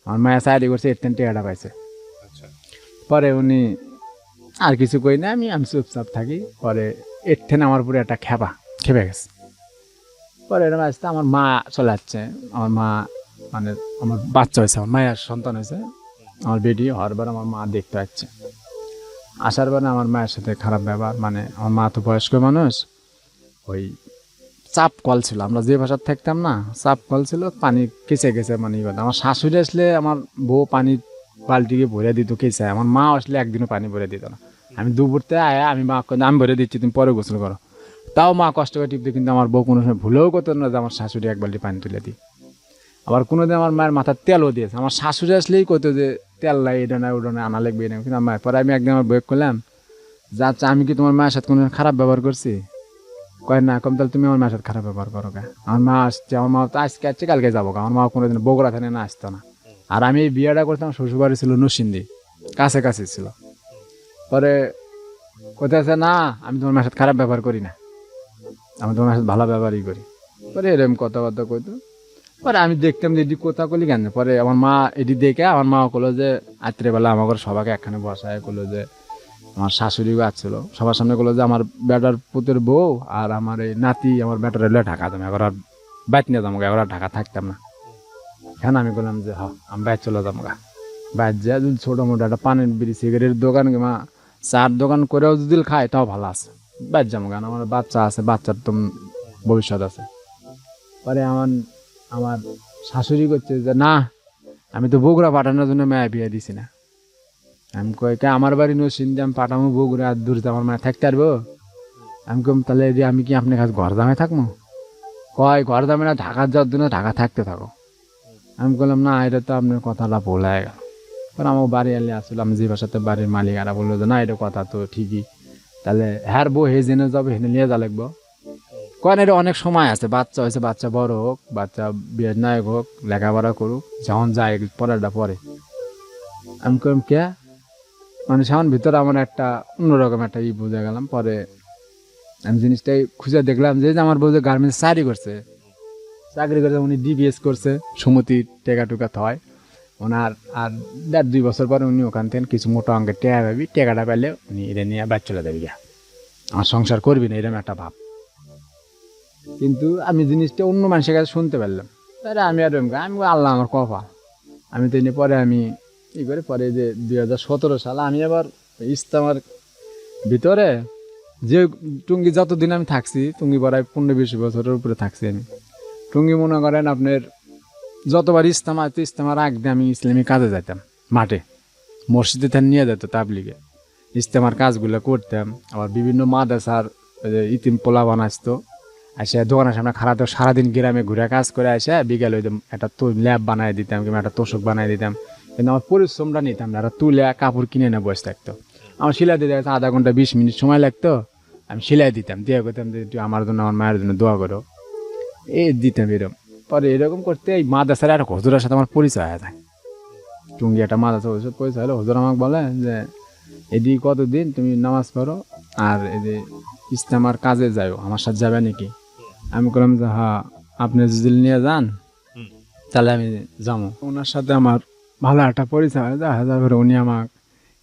আমার মায়ের সাইডে করছে, এর টেয়াটা পাইছে। পরে উনি আর কিছু কই না, আমি চুপচাপ থাকি। পরে এর ঠেন আমার পুরো একটা খেপে গেছে। পরে এরকম আসতে আমার মা চলে যাচ্ছে, আমার মা মানে আমার বাচ্চা হয়েছে, আমার মায়ের সন্তান হয়েছে, আমার বেটি হরবার আমার মা দেখতে আসছে। আসার পরে আমার মায়ের সাথে খারাপ ব্যবহার, মানে আমার মা তো বয়স্ক মানুষ, ওই চাপ কল ছিল, আমরা যে ভাষার থাকতাম না, চাপ কল ছিল, পানি কেচে গেছে, মানে আমার শাশুড়ি আসলে আমার বউ পানি বালতিকে ভরে দিত কে চায়, আমার মা আসলে একদিনও পানি ভরে দিত না। আমি দুপুরতে আয়া আমি মা আমি ভরে দিচ্ছি, তুমি পরে গোসল করো, তাও মা কষ্ট করে টিপতে। কিন্তু আমার বউ কোনো সময় ভুলেও করতো না যে আমার শাশুড়ি এক বালতি পানি তুলে দিই। আবার কোনোদিন আমার মায়ের মাথার তেলও দিয়েছে, আমার শাশুড়ি আসলেই কত যে তেল নাই, এটা নাই ওটা নাই, আনা লাগবে না। কিন্তু আমার পরে আমি একদিন আমার বউ করলাম যে আচ্ছা আমি কি তোমার মায়ের সাথে কোনো খারাপ ব্যবহার করছি? কয় না। কম তাহলে তুমি আমার মায়ের সাথে খারাপ ব্যবহার করো গা। আমার মা আসছে, আমার মা তো আজকে আসছে কালকে যাবো গা। আমার মা কোনোদিন বগুড়া থানে না আসতো না। আর আমি এই বিয়েটা করতাম, শ্বশুরবাড়ি ছিল নরসিংদী, কাছে কাছে ছিল। পরে কোথায় আছে না আমি তোমার মায়ের সাথে খারাপ ব্যবহার করি না, আমি তোমার সাথে ভালো ব্যবহারই করি। পরে এরকম কথাবার্তা কইতো। পরে আমি দেখতাম যে এটি কথা কলি কেন। পরে আমার মা এটি দেখে আমার মা করলো যে রাত্রেবেলা আমাকে সবাইকে একখানে বসায় করলো যে আমার শাশুড়িও আসছিল, সবার সামনে করলো যে আমার বেটার পুতের বউ আর আমার এই নাতি আমার বেটার এলে ঢাকা যাবো, এখন আর বাইক নিয়ে যাবো, এখন আর ঢাকা থাকতাম না। এখন আমি বললাম যে হ্যাঁ আমি বাইক চলে যাবো গা। বাইক যা যদি ছোটো মোটো একটা পানির বিড়ি সিগারেটের দোকান কিংবা চার দোকান করেও যদি খায় তাও ভালো আছে, বাইক যাবো কেন, আমার বাচ্চা আছে, বাচ্চার তো ভবিষ্যৎ আছে। পরে আমার আমার শাশুড়ি করছে যে না আমি তো বগুড়া পাঠানোর জন্য মেয়ে বিয়ে দিছি না। আমি কই কে আমার বাড়ি নরসিংদী, আমি পাঠাবো বগুড়া, আর দূর আমার মায়ের থাকতে পারবো? আমি কম তাহলে আমি কি আপনার কাছে ঘর দামে থাকবো? কয় ঘর দামে না, ঢাকার যাওয়ার জন্য ঢাকা থাকতে থাকো। আমি বললাম না এটা তো আপনার কথাটা ভুল হয়ে গেল। কারণ আমার বাড়ি এলে আসলে আমি যে বাসাতে বাড়ির মালিক, আর বললো যে না এটা কথা তো ঠিকই, তাহলে হ্যার বউ হে জেনে যাবে, হেনে নিয়ে যা লাগবো। কয় না এটা অনেক সময় আছে, বাচ্চা হয়েছে, বাচ্চা বড় হোক, বাচ্চা বিয়ের নায়ক হোক, লেখাপড়া করুক, যখন যায় পরেরটা পরে। আমি কম কে মানে সামান ভিতরে আমার একটা অন্যরকম একটা বুঝে গেলাম। পরে আমি জিনিসটাই খুঁজে দেখলাম যে আমার বউ যে গার্মেন্টস চাকরি করছে, উনি ডিবিএস করছে, সুমতি টেকা টুকা থয় ওনার। আর 1.5-2 বছর পরে উনি ওখান থেকে কিছু মোটা অঙ্কের টেকা পাবি, টেকাটা পেলে উনি এটা নিয়ে বাদ চলে দেবে গিয়া, আমার সংসার করবি না, এরকম একটা ভাব। কিন্তু আমি জিনিসটা অন্য মানুষের কাছে শুনতে পারলাম। তাহলে আমি আর আমি আল্লাহ আমার কপাল, আমি তো পরে আমি করে পরে যে 2017 সালে আমি আবার ইস্তেমার ভিতরে যে টুঙ্গি যতদিন আমি থাকছি, টুঙ্গি প্রায় 15-20 বছরের উপরে থাকছি আমি। টুঙ্গি মনে করেন আপনার যতবার ইস্তেমা হতো, ইস্তেমার আগ দিয়ে আমি ইসলামী কাজে যেতাম, মাঠে মসজিদে তার নিয়ে যেত তাবলিগে, ইস্তেমার কাজগুলো করতাম। আবার বিভিন্ন মাদ্রাসার ইতিম পোলা বানাইতো, আসে দোকানের সামনে খারাপ সারাদিন গ্রামে ঘুরে কাজ করে আসে বিকেল হইতাম একটা ল্যাব বানাই দিতাম কিংবা একটা তোষক বানাই দিতাম। কিন্তু আমার পরিশ্রমটা নিতাম না, তুলে কাপড় কিনে না বসে থাকতো। আমার সেলাই দিতে আধা ঘন্টা 20 মিনিট সময় লাগতো, আমি সেলাই দিতাম, দিয়ে করতাম যে একটু আমার জন্য আমার মায়ের জন্য দোয়া করো, এই দিতাম এরকম। পরে এরকম করতে এই মাদ্রাসার একটা হুজুরের সাথে আমার পরিচয় হয়ে যায়। টুঙ্গি একটা মাদ্রাসা হুজুর পরিচয় হলো, হুজুর আমাকে বলে যে এদি কতদিন তুমি নামাজ পড়ো আর এই যে ইস্তেমার কাজে যাও, আমার সাথে যাবে নাকি? আমি বললাম যে হ্যাঁ আপনি যদি নিয়ে যান তাহলে আমি যাবো। ওনার সাথে আমার ভালো একটা পরিচয় হয়, যাওয়ার পরে উনি আমাকে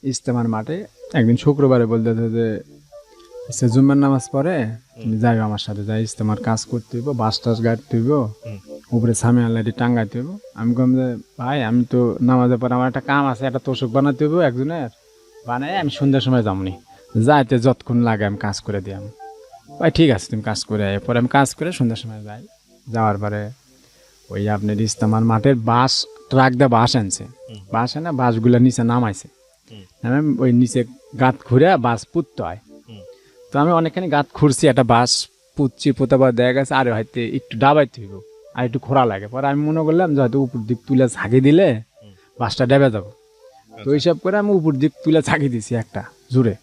ইস্তেমার মাঠে একদিন শুক্রবারে বলতেছে যে জুম্মার নামাজ পড়ে তুমি যাই আমার সাথে, যাই ইস্তেমার কাজ করতে হইব, বাস টাস গাড়তে হইব, উপরে সামনে আল্লাহটি টাঙ্গাইতে হইব। আমি বললাম যে ভাই আমি তো নামাজের পরে আমার একটা কাম আছে, একটা তোষক বানাতে হইব একজনের, বানাই আমি সন্ধ্যার সময় যামনি, যাইতে যতক্ষণ লাগে আমি কাজ করে দিই। আমি ভাই ঠিক আছে তুমি কাজ করে আয়। পরে আমি কাজ করে সন্ধ্যার সময় যাই, যাওয়ার পরে ওই আপনার ইস্তেমার মাঠের বাস ট্রাক দিয়ে বাস আনছে, বাস এনে বাসগুলো নিচে নামাইছে, ওই নিচে গাঁত খুঁড়ে বাস পুঁততে হয়। তো আমি অনেকখানি গাঁত খুঁড়ছি, একটা বাস পুঁতছি, পোতাবার দেখা গেছে আর হয়তো একটু ডাবাইতে হইব, আর একটু খোঁড়া লাগে। পরে আমি মনে করলাম যে হয়তো উপর দিক তুলে ঝাঁকি দিলে বাসটা ডেবে যাবো। তো এইসব করে আমি উপর দিক তুলে ঝাঁকি দিছি একটা জোরে,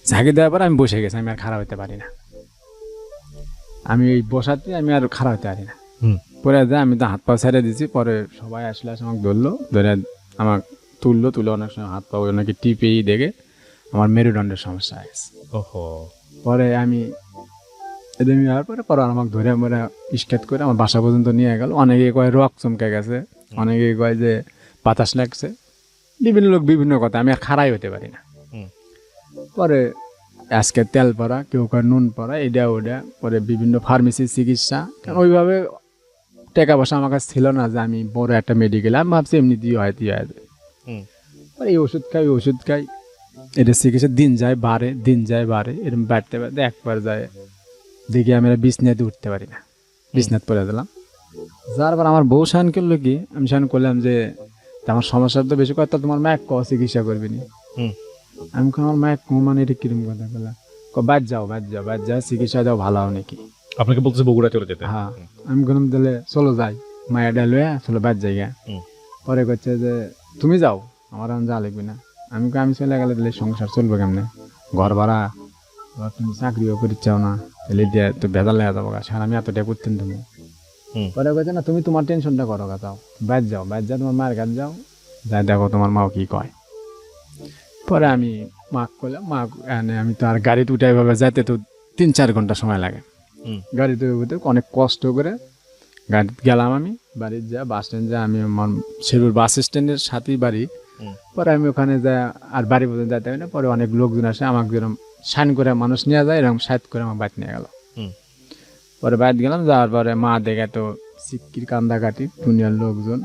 ঝাঁকি দেওয়ার পর আমি বসে গেছি, আমি আর খারাপ হইতে পারি না, আমি এই বসাতে আমি আর খারাপ হইতে পারি না। পরে যা আমি তো হাত পা ছেড়ে দিছি। পরে সবাই আসলে আমাকে ধরলো, ধরে আমাকে তুলে অনেক সময় হাত পা ওনাকে টিপেই দেখে আমার মেরুদণ্ডের সমস্যা হয়ে গেছে। পরে আমি এদের যাওয়ার পরে আমাকে ধরে আমরা স্কেট করে আমার বাসা পর্যন্ত নিয়ে গেল। অনেকে কয় রক চমকে গেছে, অনেকে কয় যে বাতাস লাগছে, বিভিন্ন লোক বিভিন্ন কথা, আমি আর খাড়াই হতে পারি না। পরে আজকে তেল পড়া, কেউ কয় নুন পড়া, এটা ওটা, পরে বিভিন্ন ফার্মেসির চিকিৎসা। কারণ ওইভাবে টাকা পয়সা আমার কাছে ছিল না যে আমি বড় একটা মেডিকেল, আমি ভাবছি এমনি দিয়ে হয় পরে এই ওষুধ খাই, এটা চিকিৎসা দিন যায় বাড়ে, এরকম বাড়তে একবার যায় দেখি আমি বিছনাতে উঠতে পারি না, বিছনাথ পরে দিলাম। যার পর আমার বউ শান করলো কি, আমি শান করলাম যে তা আমার সমস্যা তো বেশি কথা, তোমার মায়ের চিকিৎসা করবি নি। হুম। আমি আমার মায়ের মানে এটা কিরম কথা বলা, বাদ যাও চিকিৎসা দাও ভালো হবে নাকি। আপনাকে বলতেছে বগুড়া চলে যেতে। হ্যাঁ, আমি বললাম তাহলে চলো যাই, মায়ের ডাল চলো বাদ জায়গা। পরে করছে যে তুমি যাও, আমার আর যা লিখবি না। আমি চলে গেলে তাহলে সংসার চলবে কেমনে, ঘর ভাড়া, তুমি চাকরিও করি চাও না, তাহলে দিয়ে তো ভেজাল লেগে যাবো, সার আমি এতটা করতেন তুমি। পরে বলছে না তুমি তোমার টেনশনটা করো, যাও বাদ যাও তোমার মায়ের কাছে যাও, যাই দেখো তোমার মাও কি কয়। পরে আমি মাক করলাম, মা আমি তো আর গাড়িতে উঠে এভাবে যাইতে তো 3-4 ঘন্টা সময় লাগে। গাড়িতে উঠে অনেক কষ্ট করে গাড়ি গেলাম, আমি বাড়ির যা বাস স্ট্যান্ড যা, আমি আমার শেরুর বাস স্ট্যান্ডের সাথেই বাড়ি। পরে আমি ওখানে যা আর বাড়ি পর্যন্ত যেতে হবে না। পরে অনেক লোকজন আসে, আমাকে যেরকম সাইন করে মানুষ নিয়ে যায়, এরকম সাইড করে আমার বাইক নিয়ে গেল। পরে বাইক গেলাম, যাওয়ার পরে মা দেখে তো সিক্কির কান্দাকাটি দুনিয়ার লোকজন।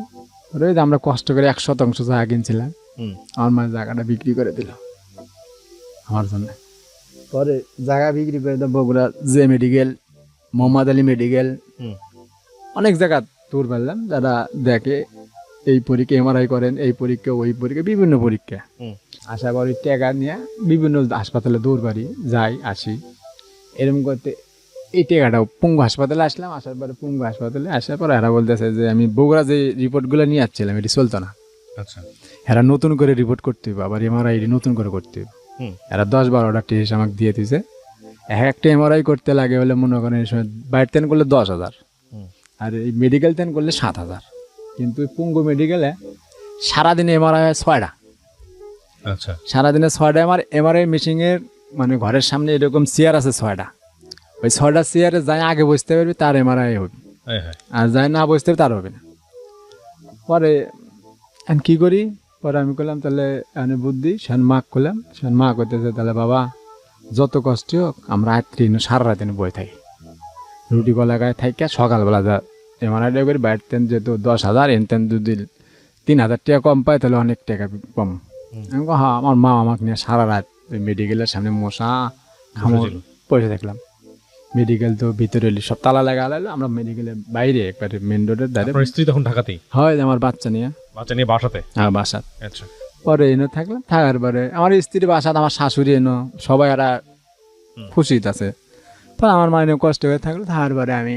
পরে আমরা কষ্ট করে 100% জায়গা কিনছিলাম, আমার মা জায়গাটা বিক্রি করে দিল আমার জন্য। পরে জায়গা বিক্রি করে দেবো বগুড়া যে মেডিকেল, মোহাম্মদ আলী মেডিকেল, অনেক জায়গা ট্যুর মারলাম, যারা দেখে এই পরীক্ষা এমআরআই করেন, এই পরীক্ষা ওই পরীক্ষা, বিভিন্ন পরীক্ষা। আশা করি টাকা নিয়ে বিভিন্ন হাসপাতালে দৌড় বাড়ি যাই আসি, এরকম করতে এই টাকাটাও পঙ্গু হাসপাতালে আসলাম। আসার পরে পঙ্গু হাসপাতালে আসার পরে এরা বলতেছে যে আমি বগুড়া যে রিপোর্টগুলো নিয়ে আসছিলাম এটি চলতো না। আচ্ছা, এরা নতুন করে রিপোর্ট করতে হবে, আবার এমআরআই নতুন করে করতে হবে। এরা 10-12টা টেস্ট আমাকে দিয়ে দিছে। একটা এমআরআই করতে লাগে হলে মনে করেন এই সময় বাইর তেন করলে 10,000, আর এই মেডিকেল তেন করলে 7,000। কিন্তু পঙ্গু মেডিকেলে সারাদিনে এমআরআই 6টা। আচ্ছা, সারাদিনে 6টা এমআরআই মেশিনের মানে ঘরের সামনে এরকম চেয়ার আছে 6টা। ওই 6টা চেয়ারে যাই আগে বসতে পারবি তার এমআরআই হবে, আর যাই না বসতে পারবি তার হবে না। পরে আমি কী করি, পরে আমি করলাম তাহলে আমি বুদ্ধি সেন মা করলাম, সেন মা করতেছে তাহলে বাবা যত কষ্ট হোক আমরা রাত্রি সারা রাত বই থাকি, রুটি কলা গায়ে থাকি, সকালবেলা যা এমআরআইটা করি বাইর তেন যেহেতু 10,000, এন তেন যদি 3,000 টাকা কম পায় তাহলে অনেক টাকা কম। আমি হ্যাঁ, আমার মা আমাকে নিয়ে সারা রাত ওই মেডিকেলের সামনে মশা খামর পয়সা দেখলাম। মেডিকেল তো ভিতরে সব তালা লাগা হলো, আমরা মেডিকেলের বাইরে একবারে মেন রোডের ধারে। স্ত্রী তখন ঢাকাতেই? হয়, আমার বাচ্চা নিয়ে বাসাতে? হ্যাঁ, বাসাত। আচ্ছা। পরে এনে থাকলাম, থাকার পরে আমার স্ত্রী বাসাত, আমার শাশুড়ি এনো, সবাই এরা খুশিতে আছে। পরে আমার মা এনে কষ্ট হয়ে থাকলো। থাকার পরে আমি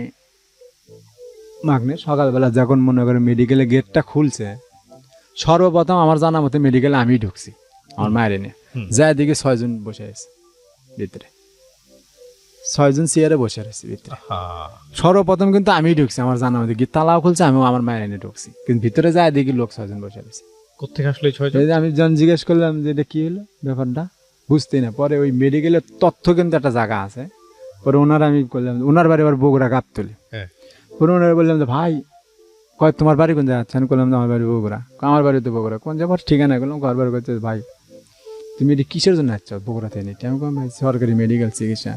মাগনে সকালবেলা যখন মনে করে মেডিকেলের গেটটা খুলছে, সর্বপ্রথম আমার জানা মতে মেডিকেলে আমি ঢুকছি আমার মায়ের এনে, যা দিকে 6 জন বসে আছে ভিতরে, 6 জন চেয়ারে বসে রয়েছে ভিতরে। সর্বপ্রথম কিন্তু আমি ঢুকছি, আমার জানা মতে গিয়ে তালাও খুলছে, আমিও আমার মায়ের এনে ঢুকছি, কিন্তু ভিতরে যায় দেখি লোক 6 জন বসে রয়েছে। কোথেকে আসলে 6 জন? আমি যখন জিজ্ঞেস করলাম যে এটা কি হলো ব্যাপারটা, বুঝতেই না। পরে ওই মেডিকেলের তথ্য কিন্তু একটা জায়গা আছে, পরে ওনারা আমি করলাম, ওনার বাড়ি আবার বগুড়া গাবতলী। পরে ওনারা বললাম যে ভাই কয় তোমার বাড়ি কোন জায়গা? আমি করলাম আমার বাড়ি বগুড়া। আমার বাড়ি তো বগুড়া। কোন যাবার ঠিকানা করলাম, ঘর বাড়ি করছে ভাই তুমি এটি কিসের জন্য আসছো বগুড়া থেকে? আমি কম সরকারি মেডিকেল চিকিৎসা।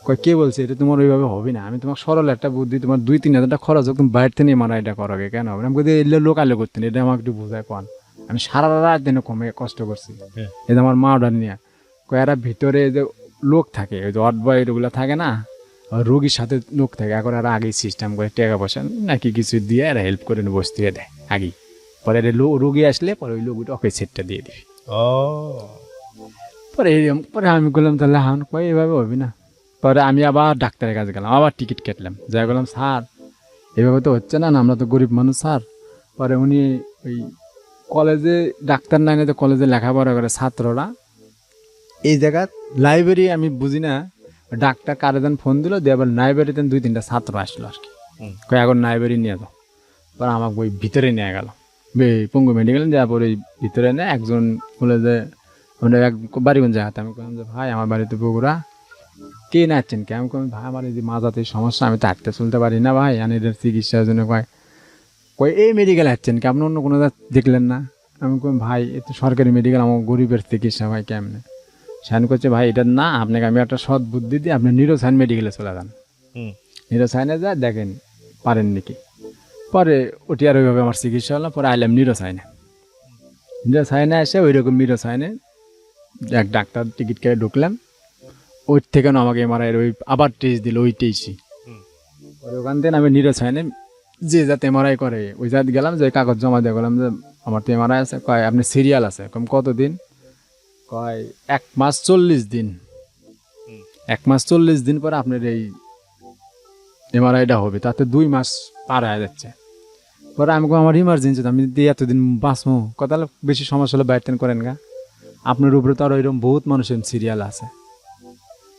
কয় কে বলছে এটা তোমার ওইভাবে হবে না, আমি তোমার সরল একটা বুদ্ধি, তোমার 2-3 হাজার টাকা খরচ হোক, তুমি বাইরে থেকে মারা এটা করো কেন হবে? আমি বলছি এলে লোক আলো করতেন, এটা আমাকে একটু বোঝায় কোন, আমি সারা রাত দিনে কমে কষ্ট করছি। এটা আমার মা ওটা নিয়ে কয় এরা ভিতরে যে লোক থাকে, ওই যে অটবয় ওগুলো থাকে না, রোগীর সাথে লোক থাকে, এখন এরা আগেই সিস্টেম করে টাকা পয়সা নাকি কিছু দিয়ে এরা হেল্প করে বসতে দেয় আগেই। পরে রোগী আসলে পরে ওই লোকটা ওকে সেটটা দিয়ে দিবি। পরে এইরকম পরে আমি বললাম তাহলে হান কয় এভাবে হবি না। পরে আমি আবার ডাক্তারের কাছে গেলাম, আবার টিকিট কাটলাম, যাই বললাম স্যার এভাবে তো হচ্ছে না, আমরা তো গরিব মানুষ স্যার। পরে উনি ওই কলেজে ডাক্তার নাই, তো কলেজে লেখাপড়া করে ছাত্ররা এই জায়গা লাইব্রেরি, আমি বুঝি না ডাক্তার কারেজন ফোন দিল দিয়ে আবার লাইব্রেরিতে 2-3টা ছাত্র আসলো আর কি, কয় এখন লাইব্রেরি নিয়ে যাও। পরে আমাকে ওই ভিতরে নিয়ে গেল পঙ্গু মেডিকেল, যাওয়ার পরে ওই ভিতরে নেয় একজন বলে যে এক বাড়িগঞ্জ জায়গাতে। আমি বললাম যে ভাই আমার বাড়িতে বগুড়া, কে নাচছেন কে? আমি ভাই আমার এই যে মাজাতে সমস্যা, আমি তো হাঁটতে চলতে পারি না ভাই, আমি এদের চিকিৎসার জন্য কয় এই মেডিকেল আসছেন কি, আপনি অন্য কোনো দেখলেন না? আমি ভাই এ তো সরকারি মেডিকেল, আমার গরিবের চিকিৎসা ভাই কেমনে? সাইন করছে ভাই এটা না, আপনাকে আমি একটা সৎ বুদ্ধি দিই, আপনি নিরোসাইন মেডিকেলে চলে যান, নিরোসাইনে যা দেখেন পারেন নাকি। পরে ওটি আর ওইভাবে আমার চিকিৎসা হলো। পরে আইলাম নিরোসাইনে, নিরোসাইনে এসে ওই রকম নিরোসাইনে এক ডাক্তার টিকিট কেটে ঢুকলাম, ওই থেকে আমাকে এমআরআই ওই আবার টেস্ট দিল, ওই টেস্টই। পরে ওখান থেকে আমি নিরোসাইনে যে যাতে এমআরআই করে ওই জাত গেলাম, যে কাগজ জমা দিয়ে গেলাম যে আমার তো এমআরআই আছে। কয় আপনি সিরিয়াল আছে? কম কতদিন? কয় 1 মাস 40 দিন। 1 মাস 40 দিন পরে আপনার এই এমআরআইটা হবে, তাতে 2 মাস পার হয়ে যাচ্ছে। পরে আমি আমার ইমার্জেন্সি, আমি যদি এতদিন বাঁচবো, কথা বেশি সমস্যা হলে বাইরতেন করেন গা, আপনার উপরে তো আরো এরকম বহুত মানুষের সিরিয়াল আছে।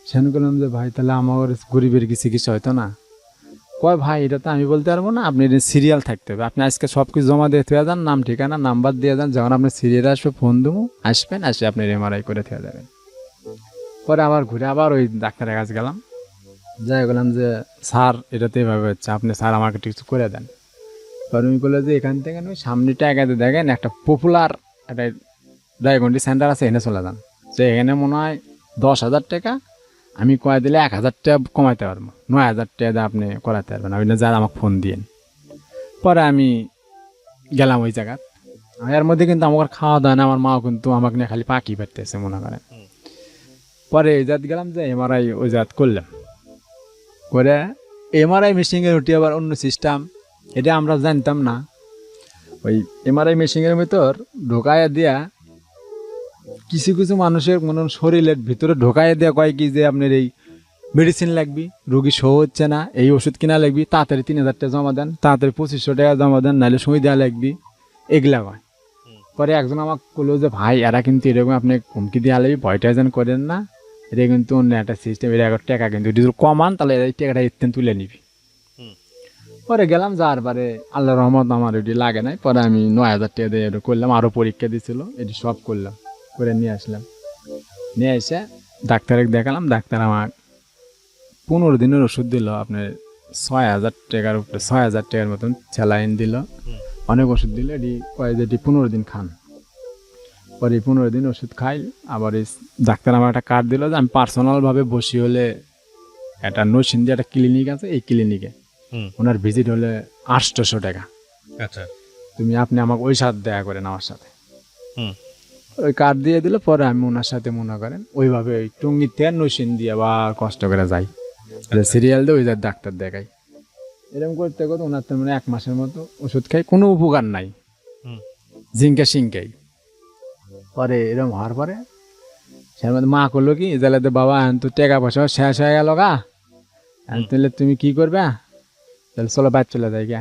সেন করলাম যে ভাই তাহলে আমার গরিবের কি চিকিৎসা হইতো না? কয় ভাই এটা তো আমি বলতে পারবো না, আপনি সিরিয়াল থাকতে হবে, আপনি আজকে সব কিছু জমা দিয়ে থুয়ে যান, নাম ঠিকানা নাম্বার দিয়ে যান, যখন আপনার সিরিয়াল আসবে ফোন দেবো, আসবেন, আসে আপনি এমআরআই করে থুয়ে যাবেন। পরে আবার ঘুরে আবার ওই ডাক্তারের কাছে গেলাম, যাই বললাম যে স্যার এটাতে এভাবে হচ্ছে, আপনি স্যার আমাকে কিছু করে দেন। পরে উনি বললো যে এখান থেকে সামনে টাকাতে দেখেন একটা পপুলার একটা ডায়াগনস্টিক সেন্টার আছে, এনে চলে যান, যে এখানে মনে হয় 10,000 টাকা, আমি কয়ে দিলে 1,000 টাকা কমাইতে পারবো, 9,000 টাকা দিয়ে আপনি করাতে পারবেন, আপনি যার আমাকে ফোন দিয়েন। পরে আমি গেলাম ওই জায়গা, এর মধ্যে কিন্তু আমার খাওয়া দাওয়া না, আমার মাও কিন্তু আমাকে নিয়ে খালি পাখি পারতেছে মনে করেন। পরে এই জাত গেলাম যে এমআরআই ওই জাত করলাম, করে এমআরআই মেশিনের উঠে আবার অন্য সিস্টেম, এটা আমরা জানতাম না। ওই এমআরআই মেশিনের ভিতর ঢোকাইয়া দিয়া কিছু কিছু মানুষের মনে শরীরের ভিতরে ঢোকাইয়া দেওয়া, কয় কি যে আপনার এই মেডিসিন লাগবে, রোগী সহ হচ্ছে না, এই ওষুধ কিনা লাগবে, তাড়াতাড়ি 3,000 টাকা জমা দেন, তাড়াতাড়ি 2,500 টাকা জমা দেন, নাহলে সই দেওয়া লাগবে, এগুলা কয়। পরে একজন আমাকে বললো যে ভাই এরা কিন্তু এরকম আপনি হুমকি দেওয়া লাগবে, ভয়টা যেন করেন না, এটা কিন্তু অন্য একটা সিস্টেম, এটা টাকা কিন্তু যদি কমান তাহলে এই টাকাটা এতেন তুলে নিবি। পরে গেলাম, যাওয়ার পরে আল্লাহ রহমত আমার এটি লাগে নাই, পরে আমি 9,000 টাকা দিয়ে এটা করলাম, আরও পরীক্ষা দিয়েছিল, এটি সব করলাম, করে নিয়ে আসলাম। নিয়ে এসে ডাক্তারে দেখালাম, ডাক্তার আমার 15 দিনের ওষুধ দিল, আপনার 6,000 টাকার উপরে, 6,000 টাকার মতন স্যালাইন দিল, অনেক ওষুধ দিল, এটি কয় যে এটি 15 দিন খান। পরে 15 দিন ওষুধ খাই, আবার এই ডাক্তার আমার একটা কার্ড দিল যে আমি পার্সোনালভাবে বসি হলে একটা নরসিংদী একটা ক্লিনিক আছে, এই ক্লিনিকে ওনার ভিজিট হলে 800 টাকা। আচ্ছা, আপনি আমাকে ওই সাথে দেখা করেন আমার সাথে। ওই কার্ড দিয়ে দিল, পরে আমি ওনার সাথে মনে করেন ওইভাবে ওই টঙ্গিতে নরসিংদী আবার কষ্ট করে যাই, সিরিয়াল দিয়ে ওই যার ডাক্তার দেখাই। এরকম করতে করতে ওনার তো মানে 1 মাসের মতো ওষুধ খাই, কোনো উপকার নাই, জিঙ্কা সিঙ্কাই। পরে এরকম হওয়ার পরে সে মা করলো কি, তাহলে বাবা এখন তো টাকা পয়সা শেষ হয়ে গেল গা, তাহলে তুমি কি করবে, তাহলে চলো বাইর চলে যাই গা।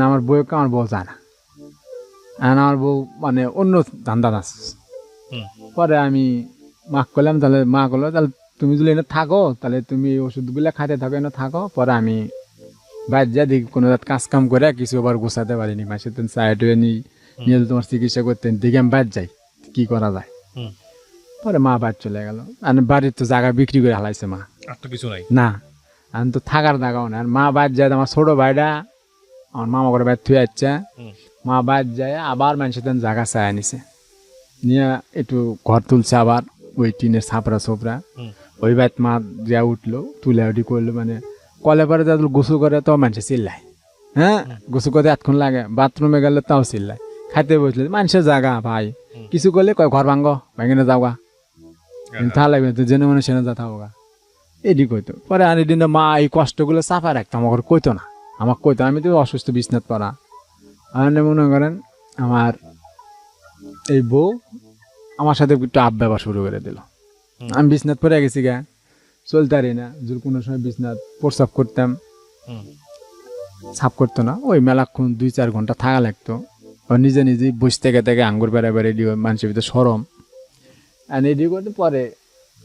আমার বউকে আমার বউ যায় না, আমার বউ মানে অন্য ধান্দা আছে। পরে আমি মা করলাম, তাহলে মা করলো তাহলে তুমি যদি এনে থাকো, তাহলে তুমি ওষুধগুলো খাইতে থাকো, এনে থাকো, পরে আমি বাইর যা দেখি কোনো কাজ কাম করে কিছু আবার গোছাতে পারিনি, মাসে তুমি সাইড হয়ে নিয়ে তোমার চিকিৎসা করতেন, দেখি আমি বাইর যাই কি করা যায়। পরে মা বাইর চলে গেল, বাড়ির তো জায়গা বিক্রি করে হালাইছে মা, আর তো কিছু নাই না আমি তো থাকার জায়গাও না। আর মা বাইর যায়, আমার ছোট ভাইটা আমার মামা করে বাইর থুয়ে যাচ্ছে, মা বাইর যায় আবার মানুষের জায়গা চায় নিছে, নিয়ে একটু ঘর তুলছে, আবার ওই টিনের ছাপড়া ছোপড়া, ওই বাইত মা যা উঠলো, তুলে উঠি করলো, মানে কলে পরে যা গোসল করে তো মানুষে চিল্লায়, হ্যাঁ গোসল করতে এতক্ষণ লাগে, বাথরুমে গেলে তাও চিল্লায়, খাইতে বসলে মানুষের জায়গা ভাই, কিছু করলে কয় ঘর ভাঙ্গ ভাঙে যাওগা, তা লাগবে তো জেনে মনে সেনে যা থাকা, এডি কইতো। পরে আর এদিন মা এই কষ্টগুলো চাপা রাখতো, আমাকে কইতো না, আমাকে কইতো, আমি তো অসুস্থ বিছনাত পড়া। আর মনে করেন আমার এই বউ আমার সাথে একটু আপ ব্যবহার শুরু করে দিল, আমি বিছনাত পড়ে গেছি গা, চলতে পারি না, যদি কোনো সময় বিছনাত প্রস্রাব করতাম, সাফ করতো না, ওই মেলাক্ষণ 2-4 ঘন্টা থাকা লাগতো, নিজে নিজেই বসে থেকে থেকে আঙ্গুর বেড়া বেড়ে এডি মানুষের ভিতরে সরম, আর এডি করতে পরে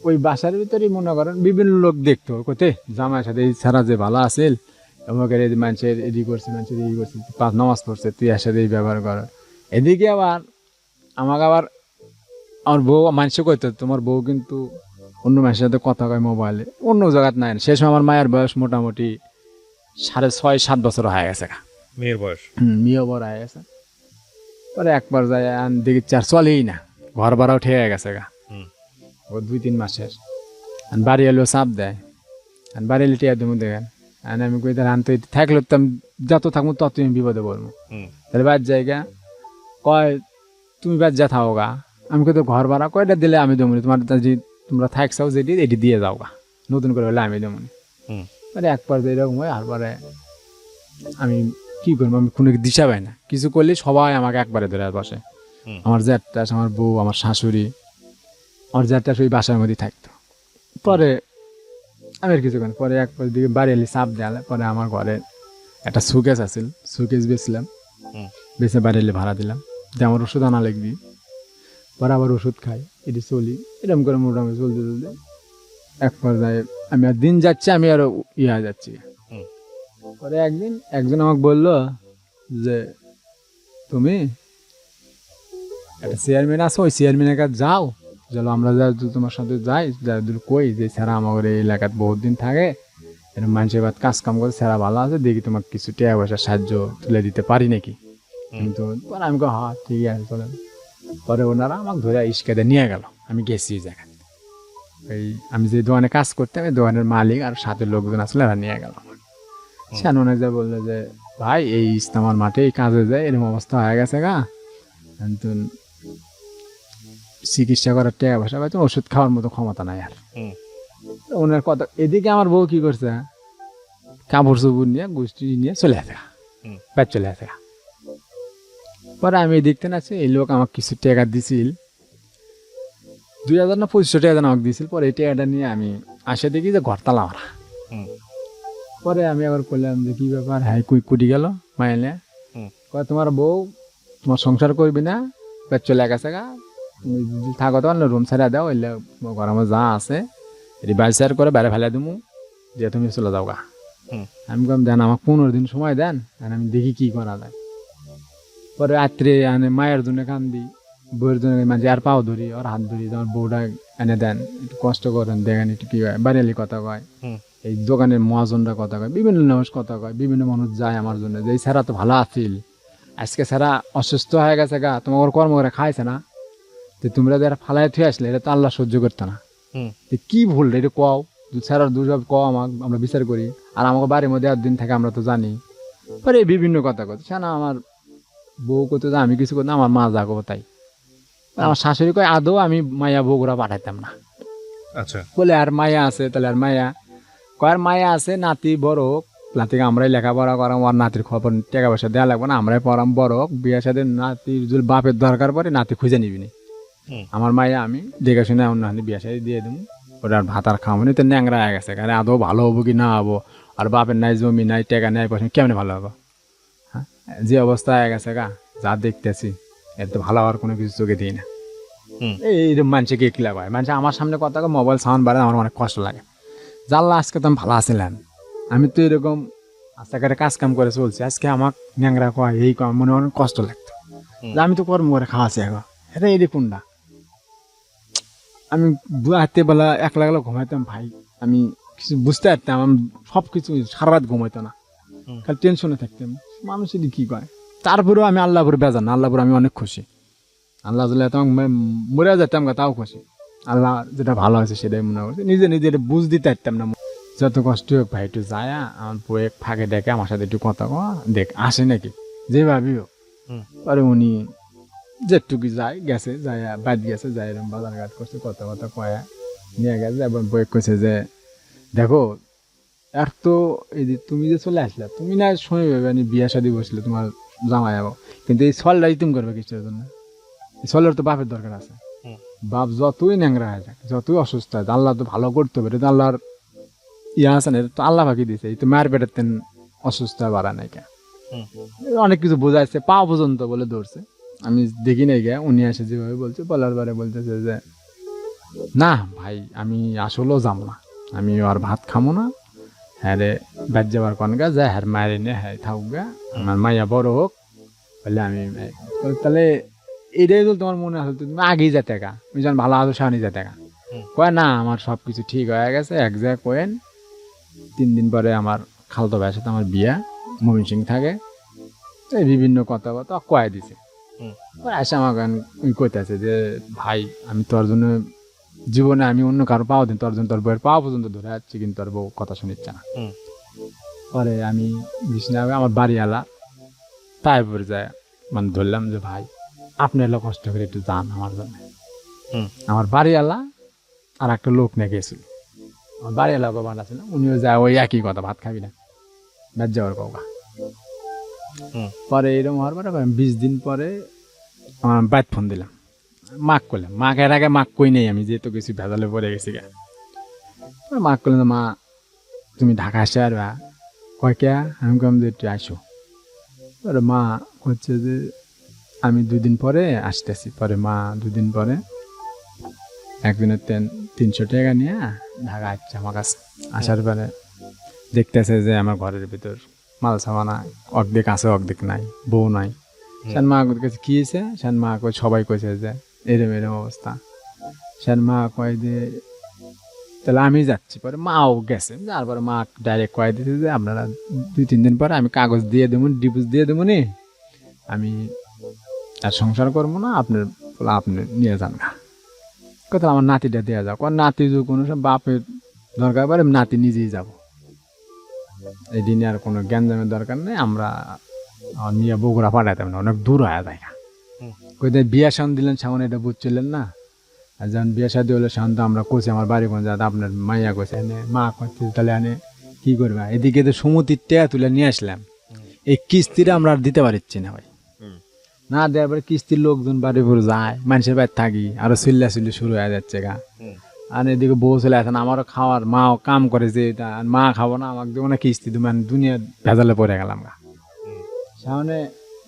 ওই বাসার ভিতরেই মনে করেন বিভিন্ন লোক দেখতো, কোথায় জামাইয়ের সাথে ছাড়া যে ভালো আছিল, আমাকে মানুষের এডি করছে, মানুষের এই করছে, 5 নামাজ পড়ছে, তুই এর সাথে এই ব্যবহার কর। এদিকে আবার আমাকে আবার আমার বউ মানুষে কইতো, তোমার বউ কিন্তু অন্য মানুষের সাথে কথা কয় মোবাইলে, অন্য জায়গায় নাই। সে সময় আমার মায়ের বয়স মোটামুটি 6.5-7 বছর হয়ে গেছে, মেয়ের বয়স, মেয়েও বড় হয়ে গেছে। পরে একবার যায় দেখি চার চলেই না, ঘর ভাড়াও ঠেকে গেছে গা, ও 2-3 মাসের। বাড়ি এলো চাপ দেয়, বাড়ি এলে টিয়া তুমি দেখেন, আমি কই তাহলে আনতে থাকলে তো যত থাকবো তত তুমি বিপদে পড়বো, তাহলে বাদ জায়গা কয় তুমি বাদ যা থাও গা, আমি কই তো ঘর ভাড়া কয়টা দিলে আমি দেবো, তোমার তোমরা থাকছাও যেটি এটি দিয়ে যাও গা, নতুন করে হলে আমি দেবো। মানে এক পর্যায়ে এরকম হয়। আর পরে আমি কি করবো, আমি কোনো দিশা পাই না। কিছু করলে সবাই আমাকে একবারে ধরে বসে। আমার জ্যাঠটা, আমার বউ, আমার শাশুড়ি, আমার জ্যাঠটা ওই বাসার মধ্যেই থাকতো। পরে আমি আর কিছু করি, পরে একবার দিকে বাড়ি এলি চাপ দেওয়ালে, পরে আমার ঘরে একটা সুকেস আছিল, সুকেস বেচলাম, বেচে বাড়ি এলে ভাড়া দিলাম, যে আমার ওষুধ আনা লাগবি। পরে আবার ওষুধ খাই, এটি চলি, এরকম করে মোটামুটি চলতে চলতে এক পর্যায়ে আমি আর দিন যাচ্ছি, আমি আরো ইয়া যাচ্ছি। পরে একদিন একজন আমাকে বললো যে তুমি একটা চেয়ারম্যান আছো, ওই চেয়ারম্যানের কাছে যাও, চলো আমরা যা তোমার সাথে যাই, যা কই যে স্যারা আমাদের এই এলাকাত বহুত দিন থাকে, এরকম মানুষের বাদ কাজ কাম করে, স্যারা ভালো আছে, দেখি তোমাকে কিছু টাকা পয়সা সাহায্য তুলে দিতে পারি নাকি। কিন্তু পরে আমি হ্যাঁ ঠিক আছে চলেন। পরে ওনারা আমাকে ধরে ইস্কাতে নিয়ে গেল, আমি গেছি জায়গায়। এই আমি যে দোকানে কাজ করতাম, এই দোকানের মালিক আর সাথে লোকজন আসলে এরা নিয়ে গেল। সেন অনেক যা বললো যে ভাই এই ইস্তামার মাঠে এই কাজে যায়, এরকম অবস্থা হয়ে গেছে গা, চিকিৎসা করার টাকা পয়সা পাইতো, ওষুধ খাওয়ার মতো ক্ষমতা নাই আর। ওনার কথা এদিকে আমার বউ কি করছে, কাপড় চোপড় নিয়ে গোষ্ঠী নিয়ে চলে আসে, ব্যাগ চলে আসে। পরে আমি দেখতে নাচ্ছি, এই লোক আমাকে কিছু টাকা দিছিল, 2000 না 2500 টাকা আমাকে দিয়েছিল। পরে এই টাকাটা নিয়ে আমি আসে দেখি যে ঘরতালা মারা। পরে আমি আবার বললাম যে কি ব্যাপার, হ্যাঁ কুটি গেল মাইলে, তোমার বউ তোমার সংসার করবি না, ব্যাগ চলে গেছে গা, তুমি থাকো তো রুম ছেড়ে দাও, এলে ঘর আমার যা আছে এটি বাইর সাইড করে বেড়ে ফেলে দেবো, দিয়ে তুমি চলে যাও গা। আমি বললাম দেন আমাকে 15 দিন সময় দেন, আর আমি দেখি কি করা যায়। পরে রাত্রে মায়ের জন্য কান্দি, বউয়ের জন্য মাঝে আর পাও ধরি, আর হাত ধরি, তোমার বউটা এনে দেন, একটু কষ্ট করেন, দেখেন একটু কি হয়। বাড়িয়ালি কথা কয়, এই দোকানের মহাজনরা কথা কয়, বিভিন্ন মানুষ কথা কয়, বিভিন্ন মানুষ যায় আমার জন্য, যে এই স্যারা তো ভালো আছিল, আজকে স্যারা অসুস্থ হয়ে গেছে গা, তোমার কর্ম করে খাইছে না, তো তোমরা যারা ফালাই থুয়ে আসলে এটা তো আল্লাহ সহ্য করতো না। কি ভুল এটা কও, স্যারার দুসব কও আমাকে, আমরা বিচার করি। আর আমাকে বাড়ির মধ্যে একদিন থাকে আমরা তো জানি। পরে বিভিন্ন কথা কথা সে না, আমার বউ করতে যা, আমি কিছু করতাম, আমার মা যা করবো তাই। আমার শাশুড়ি কয় আদৌ আমি মায়া বউগুলা পাঠাইতাম না। আচ্ছা, বলে আর মায়া আছে, তাহলে আর মায়া কয়, আর মায়া আছে, নাতি বড় হোক, নাতিকে আমরাই লেখাপড়া করাম, আর নাতির খবর টাকা পয়সা দেওয়া লাগবে না, আমরাই পড়াম, বড় হোক, বিয়ের সাথে নাতির যদি বাপের দরকার পড়ে নাতি খুঁজে নিবি নি, আমার মায়া আমি দেখে শুনে অন্য বিয়ে সাথে দিয়ে দেবো, ওটা আর ভাত আর খাওয়ানি তো ন্যাংরা হয়ে গেছে, কারণ আদৌ ভালো হবো কি না হবো, আর বাপের নাই জমি নাই টাকা নাই পয়সা, কেমনি ভালো হবো। হ্যাঁ, যে অবস্থা হয়ে গেছে গা, যা দেখতেছি এর তো ভালো হওয়ার কোনো কিছু চোখে দিই না। এইরকম মানুষকে কি লাগায়, মানুষ আমার সামনে কথা মোবাইল সাউন্ড বাড়ে, আমার অনেক কষ্ট লাগে। জানলা আজকে তো আমি ভালো আছিলাম, আমি তো এরকম রাস্তাঘাটে কাজ কাম করে চলছি, আজকে আমাকে ন্যাংরা কয় এই কয়, মনে অনেক কষ্ট লাগতো, আমি তো কর্ম করে খাওয়াছি এখন, এটা এই কোনটা। আমি হাতে বেলা একলা একলা ঘুমাইতাম ভাই, আমি কিছু বুঝতে পারতাম, আমি সব কিছু সারা রাত ঘুমাইতো না, খালি টেনশনে থাকতাম, মানুষের কি কয়। তারপরেও আমি আল্লাহপুর বেজান, আল্লাহপুর আমি অনেক খুশি, আল্লাহ তোমাকে মরে যেতাম তাও খুশি, আল্লাহ যেটা ভালো হয়েছে সেটাই মনে করছে, নিজে নিজে এটা বুঝ দিতে পারতাম না। যত কষ্ট হোক ভাই একটু যায়, আমার বউয়ে ফাঁকে ডেকে আমার সাথে একটু কথা কওয়া, দেখ আসে নাকি, যে ভাবি হোক। পরে উনি যেটুকু যায় গেছে, যায় বাদ গেছে, যায় এরকম বাজার ঘাট করছে, কথা কথা কয়া নিয়ে গেছে। এবং বউয়ে কইছে যে দেখো আর তো এই যে তুমি যে চলে আসলে, তুমি না সময় ভেবে বিয়ে শাদী বসলে তোমার জামাই যাবো, কিন্তু এই ছলটাই তুমি করবে কিসের জন্য, এই ছলের তো বাপের দরকার আছে। বাপ যতই ন্যাংরা হয়ে যায়, যতই অসুস্থ হয়, আল্লাহ তো ভালো করতে হবে, এটা আল্লাহর ইয়া আছে না, তো আল্লাহ বাকি দিয়েছে, এই তো মায়ের পেটের তেন অসুস্থ বাড়া নাই কে, অনেক কিছু বোঝাইছে, পা পর্যন্ত বলে ধরছে, আমি দেখি নাই গে। উনি এসে যেভাবে বলছে, বলার বারে বলতেছে যে না ভাই আমি আসলেও যাবো না, আমি আর ভাত খামো না, হ্যাঁ রে বাদ যাবার কন গা যায়, হ্যাঁ মায়ের নে হ্যাঁ থাকুক গা, আমার মাইয়া বড় হোক, বলে আমি তাহলে এটাই তো তোমার মনে আছে, তুমি আগেই যেতে গা, তুমি যখন ভালো আছো সামনে যেতে গা। কয় না আমার সব কিছু ঠিক হয়ে গেছে, এক জায়গায় কোয়েন 3 দিন পরে আমার খালতো ভাইয়ের সাথে আমার বিয়া, মমিন সিং থাকে, এই বিভিন্ন কথাবার্তা কয়ে দিছে। আসে আমাকে কইতেছে যে ভাই আমি তোর জন্য জীবনে আমি অন্য কারো পাওয়া দিন, তোর জন্য তোর বউয়ের পাওয়া পর্যন্ত ধরে যাচ্ছি, কিন্তু তোর বউ কথা শুনিচ্ছে না। পরে আমি বিছনা আমার বাড়ি আলা তারপরে যায় মানে ধরলাম যে ভাই আপনি এলো কষ্ট করে একটু যান আমার জন্য। আমার বাড়ি আলা আর একটা লোক নিয়ে গেছিল, আমার বাড়ি এলাকা বানাচ্ছিল, উনিও যায় ওই একই কথা, ভাত খাবি না, ব্যাট যাওয়ার কৌকা। হুম। পরে এরকম হওয়ার পরে 20 দিন পরে আমার বাইক ফোন দিলাম, মাক করলাম। মাকে এর আগে মাক কই নেই আমি, যেহেতু কিছু ভেজালে পড়ে গেছি গা। মাক করলাম, মা তুমি ঢাকা আসে আর কয় কে, আমি কম যে একটু আসো। পরে মা হচ্ছে যে আমি 2 দিন পরে আসতেছি। পরে মা 2 দিন পরে একদিনের 300 টাকা নিয়ে ঢাকা আসছে আমার কাছে। আসার পরে দেখতেছে যে আমার ঘরের ভিতর মাল সামানা অর্ধেক আছে অর্ধেক নাই, বউ নাই। সেন মা কাছে কি হয়েছে, সেন মা সবাই কইছে যে এরম এরম অবস্থা। সেন মা কয় যে তাহলে আমি যাচ্ছি। পরে মাও গেছে, যার পরে মা ডাইরেক্ট কয়ে দিচ্ছে যে আপনারা 2-3 দিন পরে আমি কাগজ দিয়ে দেবো, ডিভোর্স দিয়ে দেবো নি, আমি আর সংসার করবো না, আপনার আপনি নিয়ে যান না। কথা আমার নাতিটা দেওয়া যাও, নাতি যদি কোনো সব বাপের দরকার পড়ে নাতি নিজেই যাব, এই দিনে আর কোনো জ্ঞানজামের দরকার নেই, আমরা নিয়ে বগুড়া পাঠাইতাম না, অনেক দূর হয়ে যায়। কোথায় বিয়া শান দিলেন সেমন এটা বুঝছিলেন না। আর যখন বিয়ে শাদী হলো সেখান তো আমরা করছি আমার বাড়ি কোন যাতে আপনার মাইয়া করছে এনে মা করছে, তাহলে এনে কি করবে। এদিকে তো সমুদ্রের টেয়া তুলে নিয়ে আসলাম, এই কিস্তিটা আমরা আর দিতে পারছি না ভাই। না দেওয়ার পরে কিস্তির লোকজন বাড়ি ভরে যায়, মানুষের বাড়ি থাকি, আরো চিল্লা চিল্লি শুরু হয়ে যাচ্ছে গা। আর এদিকে বউ চলে আসেন, আমারও খাওয়ার, মাও কাম করে যে এটা, আর মা খাবো না, আমাকে দেবো না কিস্তি, তুমি দুনিয়া ভেজালে পড়ে গেলাম গা। সামনে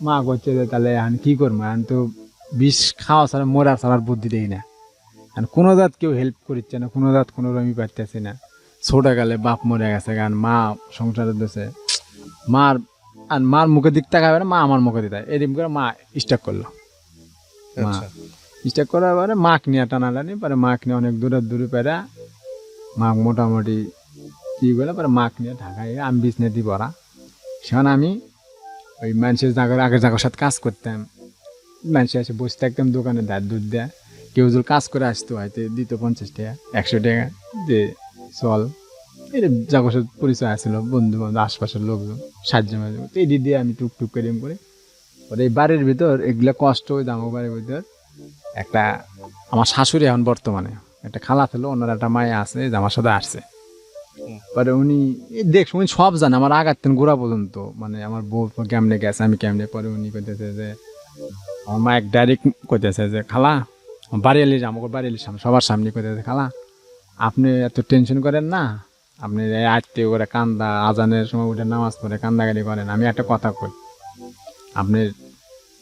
মা করছে যে তাহলে এখন কি করবো, এখন তো বিষ খাওয়া ছাড়া মরা ছাড়ার বুদ্ধি দেই না। আর কোনো জাত কেউ হেল্প করছে না, কোনো জাত কোনো রমি পারতেছি না। ছোটা গেলে বাপ মরে গেছে, কারণ মা সংসারে দিয়েছে, মার আর মার মুখের দিক তাকাবে না, মা আমার মুখে দিতে এরকম করে মা স্টাক করলো। মা স্টাক করার পরে মাক নিয়ে টানাটানি, পরে মাক নিয়ে অনেক দূরে পেরা মাক মোটামুটি কি বলে, পরে মাক নিয়ে ঢাকায় আমি বিছনাতি পড়া। সেখানে আমি ওই মানুষের জায়গার আগের জায়গার সাথে কাজ করতাম, মানুষের এসে বসে থাকতাম দোকানে, দুধ দেয়, কেউ যদি কাজ করে আসতো হয়তো দিত 50 টাকা 100 টাকা যে চল, এটা জাগর সাথে পরিচয় আসছিল, বন্ধু বান্ধব আশপাশের লোকজন সাহায্য মাঝে এই দিদি আমি টুকটুক করে করে। ওর এই বাড়ির ভিতর এগুলা কষ্ট হয়ে আমার বাড়ির ভিতর একটা আমার শাশুড়ি এখন বর্তমানে একটা খালা ছিল, ওনার একটা মায়া আছে যে আমার সাথে আসছে। পরে উনি দেখ উনি সব জানে, আমার আগাতেন গোড়া পর্যন্ত, মানে আমার বউ কেমনে গেছে আমি কেমনে। পরে উনি কইতেছে যে আমার মা এক ডাইরেক্ট কইতেছে যে খালা বাড়িয়ালি, আমাকে বাড়িয়ালির সামনে সবার সামনে কইতেছে খালা আপনি এত টেনশন করেন না, আপনি আত্মীয় করে কান্দা আজানের সময় উঠে নামাজ পড়ে কান্দাগাড়ি করেন, আমি একটা কথা কই, আপনি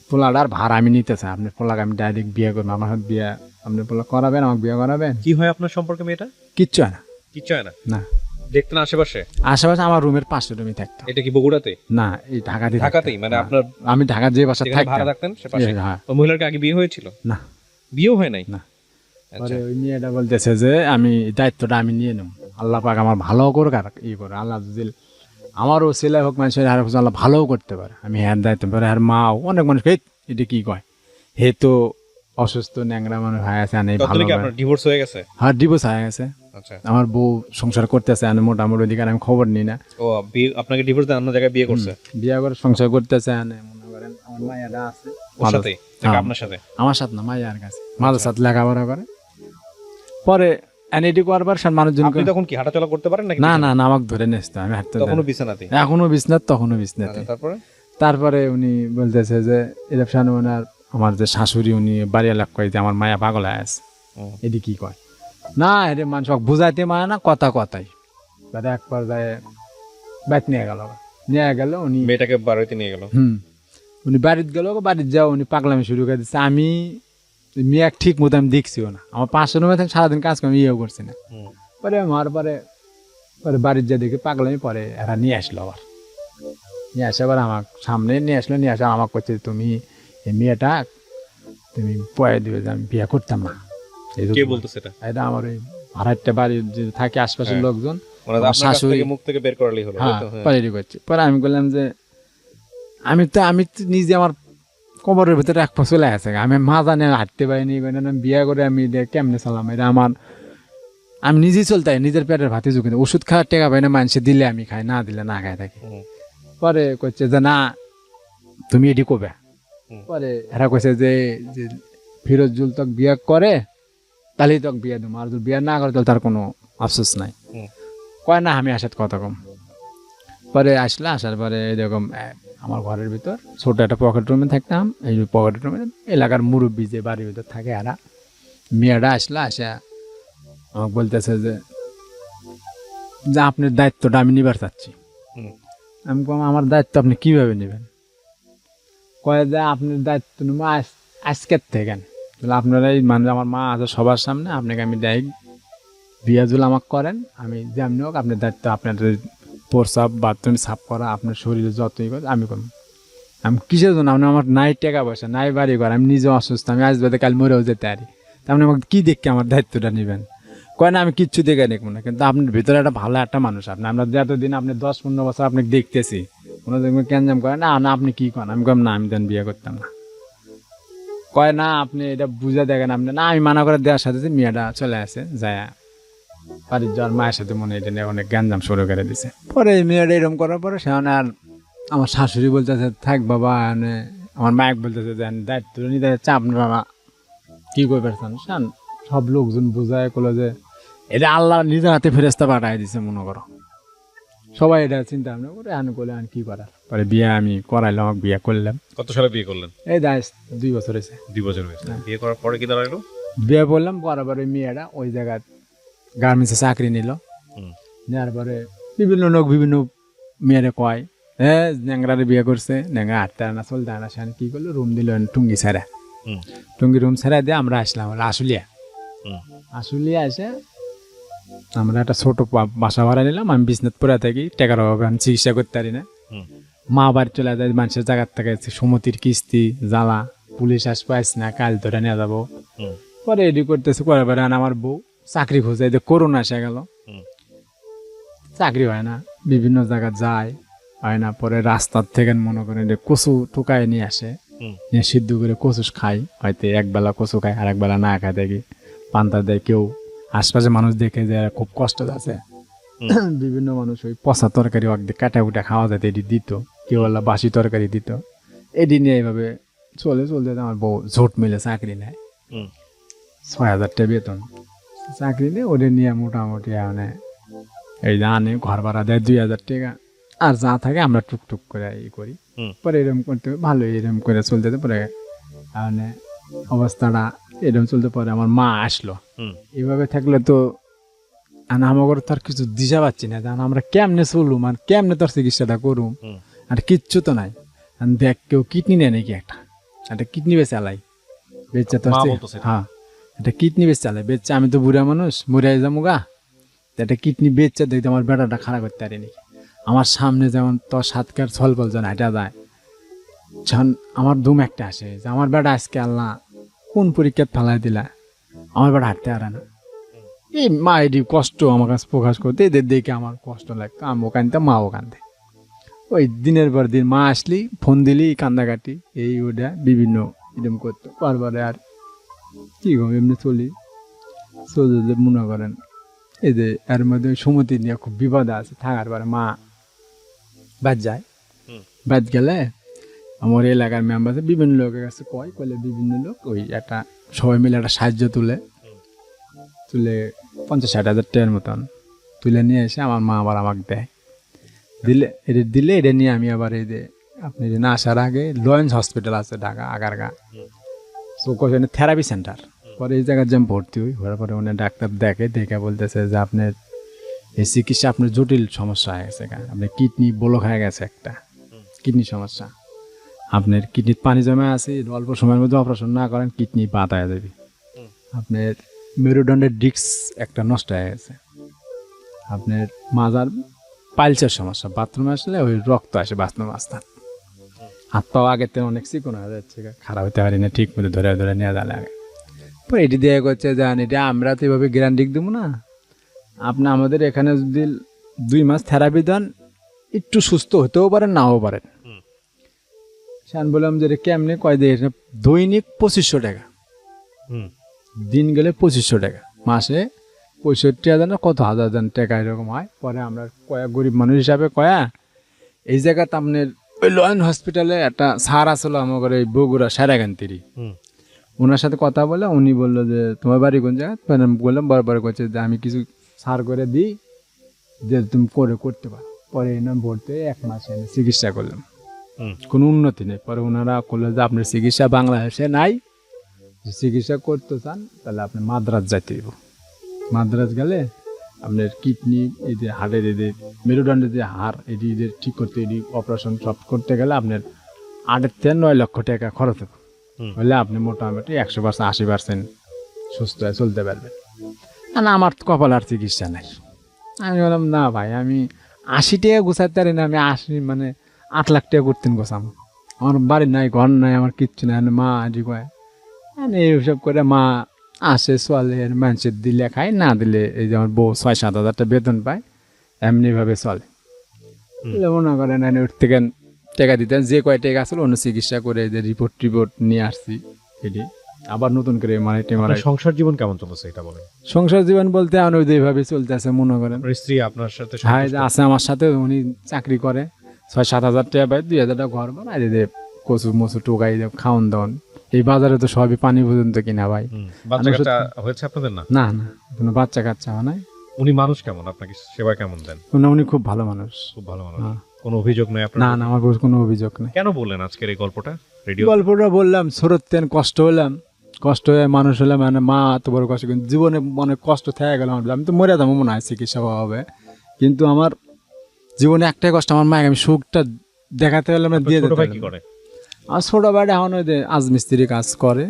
পোলাটার ভাড়া আমি নিতে চাই, আপনি পোলাকে আমি ডাইরেক্ট বিয়ে করবো, আমার হাত বিয়ে আপনি পোলা করাবেন, আমাকে বিয়ে করাবেন। কি হয় আপনার সম্পর্কে মেয়েটা? কিচ্ছু হয় না। কিচ্ছু হয় না? না। দেখতেন আশেপাশে? আশেপাশে আমার রুমের পাশে রুমই থাকতো। এটা কি বগুড়াতে? না, এই ঢাকাতে। ঢাকাতেই? মানে আপনার আমি ঢাকা যে বাসা থাকতাম ভাড়া থাকতেন সে পাশে? হ্যাঁ। ওই মহিলার কি আগে বিয়ে হয়েছিল? না, বিয়েও হয় নাই? না। পরে ওই মেয়েটা বলতেছে যে আমি দায়িত্বটা আমি নিয়ে নেব, আল্লাহ পাক আমার ভালো করুক আর ই করে, আল্লাহ যদি আমারও ছেলে হোক মানুষের আর আল্লাহ ভালোও করতে পারে, আমি হ্যাঁ দায়িত্ব পারে। আর মাও অনেক মানুষ এটা কি কয়, হে তো অসুস্থ ন্যাংরা মানুষ হয়ে আছে, ভালো ডিভোর্স হয়ে গেছে? হ্যাঁ ডিভোর্স হয়ে গেছে। আচ্ছা। আমার বউ সংসার করতেছে মোটামুটি, ওদিকে আমি খবর নিই না। ও আপনাকে ডিভোর্স দিয়ে অন্য জায়গায় বিয়ে করছে? বিয়ে করে সংসার করতেছে, মনে করেন আমার মায়েরা আছে ওর সাথে, আপনার সাথে? আমার সাথে না, মায়ের কাছে, মাদের সাথে লেখাপড়া করে। পরে এনএডি করবার সব মানুষজন। আপনি তখন কি হাঁটাচলা করতে পারেন নাকি? না না, আমাকে ধরে নেসতো, আমি হাঁটতে তখনও বিছানাতে? এখনো বিছনাত, তখনও বিছনাতে। তারপরে উনি বলতেছে যে ইলেকশন ওনার আমার যে শাশুড়ি উনি বাড়ি এলাক কয় যে আমার মায়া পাগল হয়ে আছে, এটি কি কয় না, এটা মানুষ বুঝাইতে মানে না, কথাই তাদের এক পর্যায়ে বাইক নিয়ে গেল উনি মেয়েটাকে বাড়িতে নিয়ে গেল। উনি বাড়িতে গেল, বাড়িতে যাও উনি পাগলামি শুরু করে দিচ্ছে। আমি মেয়ে ঠিক মতো আমি দেখছিও না, আমার পাঁচশো রুমে থেকে সারাদিন কাজ করে ইয়েও করছি না। পরে আমার পরে বাড়ির যা দেখি পাগলামি, পরে এরা নিয়ে আসলো, আবার নিয়ে আসে, আবার আমার সামনে নিয়ে আসলো, নিয়ে আসে আমাকে করছে তুমি এই মেয়েটা তুমি পয়ে দিবে যে আমি বিয়ে করতাম না। কে বলতো সেটা? এটা আমার ওই ভাড়াটা বাড়ি যে থাকে আশপাশের লোকজন, শাশুড়ি মুখ থেকে বের করালেই হলো। করছে। পরে আমি বললাম যে আমি তো নিজে আমার কবরের ভিতরে এক চলে আছে, আমি মা জানে হাঁটতে পারিনি, বিয়ে করে আমি কেমনে চালাম, এটা আমি নিজেই চলতে নিজের পেটের ভাতে ঝুঁকি, ওষুধ খাওয়ার টেকা পাই না, মানুষে দিলে আমি খাই, না দিলে না খাই থাকি। পরে কইছে যে না তুমি এটি কবে। পরে এরা কইছে যে ফিরোজুল তক বিয়ে করে তাহলেই তক বিয়ে দেবো, আর যদি বিয়ে না করে তাহলে তার কোনো আফসোস নাই। কয় না আমি আসার কথা কম। পরে আসার পরে এরকম আমার ঘরের ভিতর ছোট একটা পকেট রুমে থাকতাম। এই পকেট রুমে এলাকার মুরব্বী যে বাড়ির ভিতর থাকে এরা, মেয়েটা আসলা আসা আমাকে বলতেছে যে যে আপনার দায়িত্বটা আমি নিবার চাচ্ছি। আমি বললাম আমার দায়িত্ব আপনি কিভাবে নেবেন? কয়ে যে আপনার দায়িত্ব নেব আজকের থেকে, তাহলে আপনারাই মানে আমার মা আছে সবার সামনে, আপনাকে আমি ডাইরেক্ট বিয়াজুল আমাকে করেন, আমি যেমনি হোক আপনার দায়িত্ব, আপনার প্রসাব বাথরুম সাফ করা, আপনার শরীরে যতই করে আমি করব। আমি কিসের জন্য? আপনি আমার নাই টাকা পয়সা নাই বাড়ি ঘর, আমি নিজে অসুস্থ, আমি আজ বাদে কাল মরেও যেতে পারি, তা আপনি আমাকে কী দেখে আমার দায়িত্বটা নেবেন? কয় না আমি কিচ্ছু দেখে দেখবো না, কিন্তু আপনার ভিতরে একটা ভালো একটা মানুষ, আমরা যতদিন আপনি 10-15 বছর আপনাকে দেখতেছি, কোনো দেখবেন ক্যানজাম করে না না আপনি কী করেন? আমি কম না আমি দেন বিয়ে করতাম না। কয় না আপনি এটা বুঝে দেখেন, আপনি না আমি মানা করে দেওয়ার সাথে মেয়েটা চলে আসে যায় বাড়ির যাওয়ার মায়ের সাথে মনে এটা নিয়ে অনেক গ্যাঞ্জাম শুরু করে দিছে। পরে মেয়েটা এরকম করার পরে সেখানে আর আমার শাশুড়ি বলতেছে থাক বাবা, মানে আমার মায়ের বলতেছে যে দায়িত্ব নিতে যাচ্ছে, আপনারা কী করে পারছেন? সব লোকজন বোঝায় করলো যে এটা আল্লাহ নিজের হাতে ফেরেস্তা পাঠাই দিছে মনে করো, সবাই এটা চিন্তা ভাবনা করে আন করলে আর কি করার। পরে বিয়ে আমি করাইলাম, আমাকে বিয়ে করলাম। কত সালে বিয়ে করলেন? এই 2 বছর হয়েছে। 2 বছর হয়েছে। বিয়ে করার পরে কি দাঁড়ালো? বিয়ে করলাম, বরাবর ওই মেয়েটা ওই জায়গায় গার্মেন্টসে চাকরি নিল। নেওয়ার পরে বিভিন্ন লোক বিভিন্ন মেয়েরে কয় হ্যাঁ ন্যাংরারে বিয়ে করছে, ন্যাংরা হাঁটতে আনা চলতে আনা, সেখানে কী করলো রুম দিল টুঙ্গি ছেড়া, টুঙ্গি রুম ছেড়া দিয়ে আমরা আসলাম আশুলিয়া এসে আমরা একটা ছোট বাসা ভাড়া নিলাম। আমি বিশ্বনাথপুরা থাকি, টাকার অভাবে আমি চিকিৎসা করতে পারি না, মা বাড়ি চলে যায় মানুষের জায়গার থেকে সমতির কিস্তি জ্বালা, পুলিশ আসবে আস না কাল ধরে নিয়ে যাবো। পরে এডি করতেছে করে বেড়ান আমার বউ চাকরি খোঁজে, করোনা এসে গেল, চাকরি হয় না, বিভিন্ন জায়গায় যায় হয় না। পরে রাস্তার থেকে মনে করেন কচু ঠুকায় নিয়ে আসে, নিয়ে সিদ্ধ করে কচু খাই, হয়তো একবেলা কচু খায় আর একবেলা না খায়, দেখি পান্তা দেয় কেউ, আশপাশে মানুষ দেখে যে খুব কষ্ট আছে, বিভিন্ন মানুষ ওই পচা তরকারি একদিন কাটা উঠে খাওয়া যেত, এটি দিত, কেউ বললা বাসি তরকারি দিত, এটি নিয়ে এইভাবে চলে চলতে আমার বউ ঝোট মিলে চাকরি নেয়, 6,000 টাকা বেতন চাকরি নেই, ওদের নিয়ে মোটামুটি মানে এই যে আনে ঘর ভাড়া দেয় 2,000 টাকা, আর যা থাকে আমরা টুকটুক করে ই করি। পরে এরকম করতে ভালো, এরকম করে চলতে পরে মানে অবস্থাটা এরকম চলতে পারে। আমার মা আসলো, এইভাবে থাকলে তো আমাকে তার কিছু দিশা পাচ্ছি না, জান আমরা কেমনে চলুম আর কেমনে তোর চিকিৎসাটা করুম, আর কিচ্ছু তো নাই। দেখ কেউ কিডনি নেয় নাকি, একটা কিডনি বেচে আলাই বেচা তোর, হ্যাঁ একটা কিডনি বেচে আলাই বেচছে, আমি তো বুড়া মানুষ মরে যাবো গা, একটা কিডনি বেচছে দেখতে আমার বেটাটা খারাপ করতে পারি নাকি। আমার সামনে যেমন তোর সাতকার ছল বল যেন হাঁটা যায়, যখন আমার ধুম একটা আসে যে আমার বেটা আজকে আল্লাহ কোন পরীক্ষা ফেলাই দিলা, আমার বেটা হাঁটতে পারে না। এই মা এটি কষ্ট আমার কাছে প্রকাশ করতে, এদের দেখে আমার কষ্ট লাগতো, আমিও কানতাম মাও কান্দে। ওই দিনের পর দিন মা আসলি ফোন দিলি কান্দাকাটি এই ওটা বিভিন্ন এরকম করতো, বারবারে আর কি গো এমনি চলি চলতে মনে করেন। এই যে এর মধ্যে সমতি নিয়ে খুব বিপদে আছে, থাকার পরে মা বাদ যায়, বাদ গেলে আমার এলাকার মেম্বার আছে বিভিন্ন লোকের কাছে কয় কলে বিভিন্ন লোক ওই একটা সবাই মিলে একটা সাহায্য তুলে 50-60 হাজার টাকার মতন তুলে নিয়ে এসে আমার মা আবার আমাকে দেয়, দিলে এটা নিয়ে আমি আবার এই যে আপনি না আসার আগে লয়েন্স হসপিটাল আছে ঢাকা আগারগা, ওখানে থেরাপি সেন্টার, পরে এই জায়গায় যেমন ভর্তি হই, হওয়ার পরে উনি ডাক্তার দেখে বলতেছে যে আপনার এই চিকিৎসা আপনার জটিল সমস্যা হয়ে গেছে, আপনার কিডনি ব্লক হয়ে গেছে, একটা কিডনি সমস্যা, আপনার কিডনির পানি জমা আছে, অল্প সময়ের মধ্যে অপারেশন না করেন কিডনি বাদ হয়ে যাবে, আপনার মেরুদণ্ডের ডিস্ক একটা নষ্ট হয়ে গেছে, আপনার মাজার পাইলসের সমস্যা, বাথরুমে আসলে ওই রক্ত আসে বাথরুম আসতে, হাত পাওয়া আগের থেকে অনেক চিকন হয়ে যাচ্ছে, খারাপ হতে পারি না, ঠিক মতো ধরে ধরে নেওয়া যায় লাগে। পরে এটি দিয়ে করছে জান এটা আমরা তো এভাবে গ্যারান্টি দেবো না, আপনি আমাদের এখানে যদি 2 মাস থেরাপি দেন একটু সুস্থ হতেও পারেন নাও পারেন। আমি বললাম যে কেমনি, কয় দিয়ে দৈনিক 2500 টাকা, দিন গেলে 2500 টাকা, মাসে 65,000 না কত হাজার টাকা এরকম হয়। পরে আমরা কয়া গরিব মানুষ হিসাবে কয়া এই জায়গাতে আপনার ওই লয়ন হসপিটালে একটা স্যার আসলো আমাদের এই বগুড়া সারাগান্তিরি, ওনার সাথে কথা বলে উনি বললো যে তোমার বাড়ি কোন জায়গায়, বললাম বারবার করছে যে আমি কিছু সার করে দিই যে তুমি করতে পারো। পরে এনে ভর্তি 1 মাস এনে চিকিৎসা করলাম, হুম। কোনো উন্নতি নেই। পরে ওনারা করলো যে আপনার চিকিৎসা বাংলাদেশে নাই, যে চিকিৎসা করতে চান তাহলে আপনি মাদ্রাজ যাইতে হইব। মাদ্রাজ গেলে আপনার কিডনি এই যে হাড়ের এই যে মেরুদণ্ডের যে হাড় এটি এদের ঠিক করতে এটি অপারেশন সব করতে গেলে আপনার 8 থেকে 9 লক্ষ টাকা খরচ হবে। হুম। হলে আপনি মোটামুটি 100% 80% সুস্থ হয়ে চলতে পারবেন। আর আমার তো কপাল আর চিকিৎসা নাই। আমি বললাম না ভাই, আমি 80 টাকা গোছাতে পারি না, আমি 8 লাখ টাকা করতেন গোছাম। আমার বাড়ি নাই, ঘর নাই, আমার কিচ্ছু নাই। মা আজ কয় এইসব করে মা আসে চলে, মানুষের দিলে খায়, না দিলে এই যে আমার বউ 6-7 হাজার টাকা বেতন পায়, এমনিভাবে চলে। মনে করেন ওর থেকে টাকা দিতেন, যে কয় টাকা আসলে অন্য চিকিৎসা করে যে রিপোর্ট নিয়ে আসছি এটি আবার নতুন করে আপনার সংসার জীবন কেমন চলছে এটা বলেন। সংসার জীবন বলতে আমি ওইভাবে চলতেছে মনে করেন। আপনার স্ত্রী আপনার সাথে হ্যাঁ সন্তুষ্ট? আছে আমার সাথে, উনি চাকরি করে, 6-7 হাজার টাকা পায়, 2,000 টাকা ঘর ভাড়া দিয়ে কচু মচু টোকাই খাওয়ান দাওয়ান। এই বাজারে তো সবই পানি পর্যন্ত কিনা ভাই। হুম। বাচ্চা কাচ্চা হয়েছে আপনাদের? না না না, কোনো বাচ্চা কাচ্চা হয় নাই। উনি মানুষ কেমন, আপনাকে সেবা কেমন দেন? উনি খুব ভালো মানুষ। খুব ভালো মানুষ। হ্যাঁ। কোনো অভিযোগ নেই আপনার? না না, আমার কোনো অভিযোগ নেই। কেন বললেন আজকের এই গল্পটা রেডিও? গল্পটা বললাম ছোটতেন কষ্ট হলাম, কষ্ট হয়ে মানুষ হলাম, মানে মা এত বড় কষ্ট, কিন্তু জীবনে অনেক কষ্ট থেকে গেল আমার। আমি তো মরে যাবো মনে হয় চিকিৎসা হবে, কিন্তু আমার জীবনে একটাই কষ্ট, আমার মাকে আমি সুখটা দেখাতে পারলাম না, দিয়ে ছোট দিতে ভাই কি পারলাম না। করে? আর ছোট ভাইটা এখন ওই যে আজমিস্ত্রি কাজ করে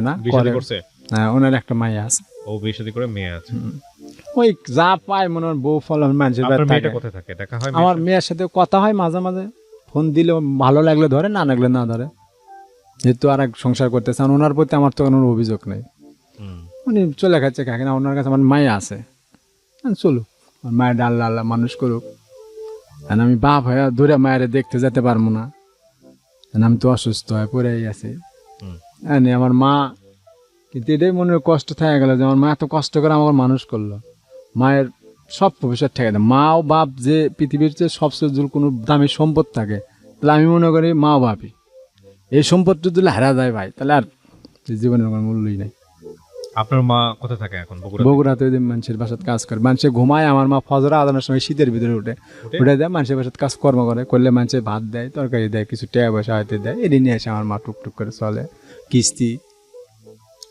না বিয়ে করে। শাদী করছে? হ্যাঁ, ওনার একটা মাইয়া আছে। ও বিয়ে শাদী করে মেয়ে আছে। ওই যা পায় মনে হয় বউ ফলন মানুষের আপনার বাড়িতে মেয়েটা থাকে। কোথায় থাকে? দেখা হয় আমার মেয়ের সাথে কথা হয় মাঝে মাঝে, ফোন দিলে ভালো লাগলে ধরে, না লাগলে না ধরে। যেহেতু আর এক সংসার করতেছে, আর ওনার প্রতি আমার তো কোনো অভিযোগ নেই। হুম। উনি চলে খাচ্ছে খাকে না, ওনার কাছে আমার মায়া আছে, চলুক, আমার মায়ের আল্লাহ আল্লাহ মানুষ করুক। আর আমি বাপ হয়ে দূরে মায়ের দেখতে যেতে পারবো না, আমি তো অসুস্থ হয়ে পড়েই আছি। হুম। আমার মা, কিন্তু এটাই মনের কষ্ট থেকে গেল যে আমার মা এত কষ্ট করে আমাকে মানুষ করলো, মায়ের সব ভবিষ্যৎ ঠেকে দেয়। মা ও বাপ যে পৃথিবীর চেয়ে সবচেয়ে যদি কোনো দামি সম্পদ থাকে, তাহলে আমি মনে করি মা ও বাপই। এই সম্পদটা যদি হারা যায় ভাই, তাহলে আর জীবনের কোনো মূল্যই নেই। আপনার মা কোথায় থাকে এখন? বগুড়াতে ওই যে মানুষের বাসাত কাজ করে, মানুষের ঘুমায়, আমার মা ফজর আদানের সময় শীতের ভিতরে উঠে দেয়, মানুষের বাসাত কাজ কর্ম করে, করলে মানুষের ভাত দেয়, তরকারি দেয়, কিছু টাকা পয়সা হয়তো দেয়, এদিন নিয়ে এসে আমার মা টুকটুক করে চলে। কিস্তি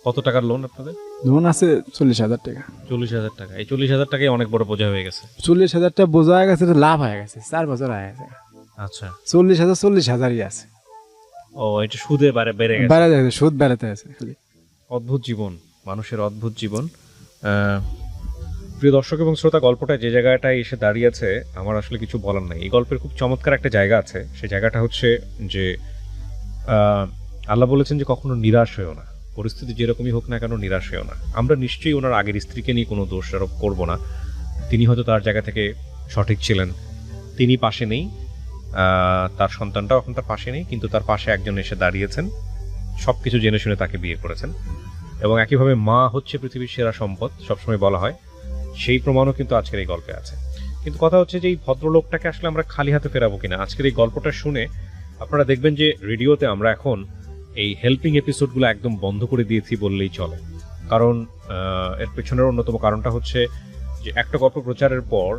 কত টাকার লোন আপনাদের? লোন আছে 40,000 টাকা। 40,000 টাকা? এই 40,000 টাকাই অনেক বড় বোঝা হয়ে গেছে। 40,000 টাকা বোঝা হয়ে গেছে, লাভ হয়ে গেছে, 4 বছর হয়ে গেছে। আচ্ছা। 40,000 আছে। ও, এটা সুদে বেড়ে গেছে। বেড়ে যাচ্ছে, সুদ বেড়াতে আছে খালি। অদ্ভুত জীবন, মানুষের অদ্ভুত জীবন। প্রিয় দর্শক এবং শ্রোতা, গল্পটা যে জায়গাটায় এসে দাঁড়িয়েছে আমার আসলে কিছু বলার নাই। এই গল্পের খুব চমৎকার একটা জায়গা আছে, সেই জায়গাটা হচ্ছে যে আল্লাহ বলেছেন যে কখনো নিরাশ হয়েও না, পরিস্থিতি যেরকমই হোক না কেন নিরাশ হয়েও না। আমরা নিশ্চয়ই ওনার আগের স্ত্রীকে নিয়ে কোনো দোষ আরোপ করবো না, তিনি হয়তো তার জায়গা থেকে সঠিক ছিলেন, তিনি পাশে নেই, তার সন্তানটাও এখন তার পাশে নেই, কিন্তু তার পাশে একজন এসে দাঁড়িয়েছেন, সব কিছু জেনে শুনে তাকে বিয়ে করেছেন। এবং একইভাবে মা হচ্ছে পৃথিবীর সেরা সম্পদ, সবসময় বলা হয়, সেই প্রমাণও কিন্তু আজকের এই গল্পে আছে। কিন্তু কথা হচ্ছে যে এই ভদ্রলোকটাকে আসলে আমরা খালি হাতে ফেরাবো কিনা। আজকের এই গল্পটা শুনে আপনারা দেখবেন যে রেডিওতে আমরা এখন এই হেল্পিং এপিসোডগুলো একদম বন্ধ করে দিয়েছি বললেই চলে। কারণ এর পেছনের অন্যতম কারণটা হচ্ছে যে একটা গল্প প্রচারের পর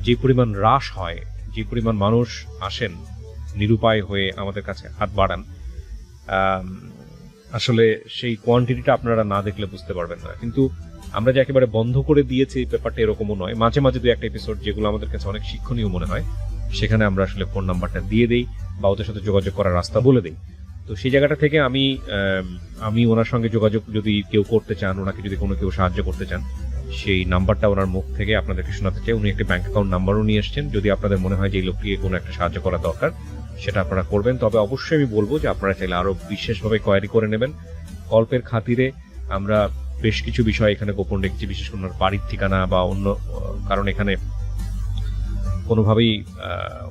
যে পরিমাণ হ্রাস হয়, যে পরিমাণ মানুষ আসেন নিরুপায় হয়ে আমাদের কাছে হাত বাড়ান, আসলে সেই কোয়ান্টিটিটা আপনারা না দেখলে বুঝতে পারবেন না। কিন্তু আমরা যে একেবারে বন্ধ করে দিয়েছি এই ব্যাপারটা এরকমও নয়। মাঝে মাঝে দু একটা এপিসোড যেগুলো আমাদের কাছে অনেক শিক্ষণীয় মনে হয়, সেখানে আমরা আসলে ফোন নাম্বারটা দিয়ে দেই বা ওদের সাথে যোগাযোগ করার রাস্তা বলে দিই। তো সেই জায়গাটা থেকে আমি ওনার সঙ্গে যোগাযোগ যদি কেউ করতে চান, ওনাকে যদি কোনো কেউ সাহায্য করতে চান, সেই নাম্বারটা ওনার মুখ থেকে আপনাদেরকে শোনাতে চাই। উনি একটা ব্যাংক অ্যাকাউন্ট নাম্বারও নিয়ে এসছেন, যদি আপনাদের মনে হয় যে এই লোকটিকে কোনো একটা সাহায্য করা দরকার, সেটা আপনারা করবেন। তবে অবশ্যই আমি বলবো যে আপনারা চাইলে আরো বিশেষভাবে কোয়ারি করে নেবেন। গল্পের খাতিরে আমরা বেশ কিছু বিষয় এখানে গোপন রেখেছি, বিশেষ করে ওনার বাড়ির ঠিকানা বা অন্য, কারণ এখানে কোনোভাবেই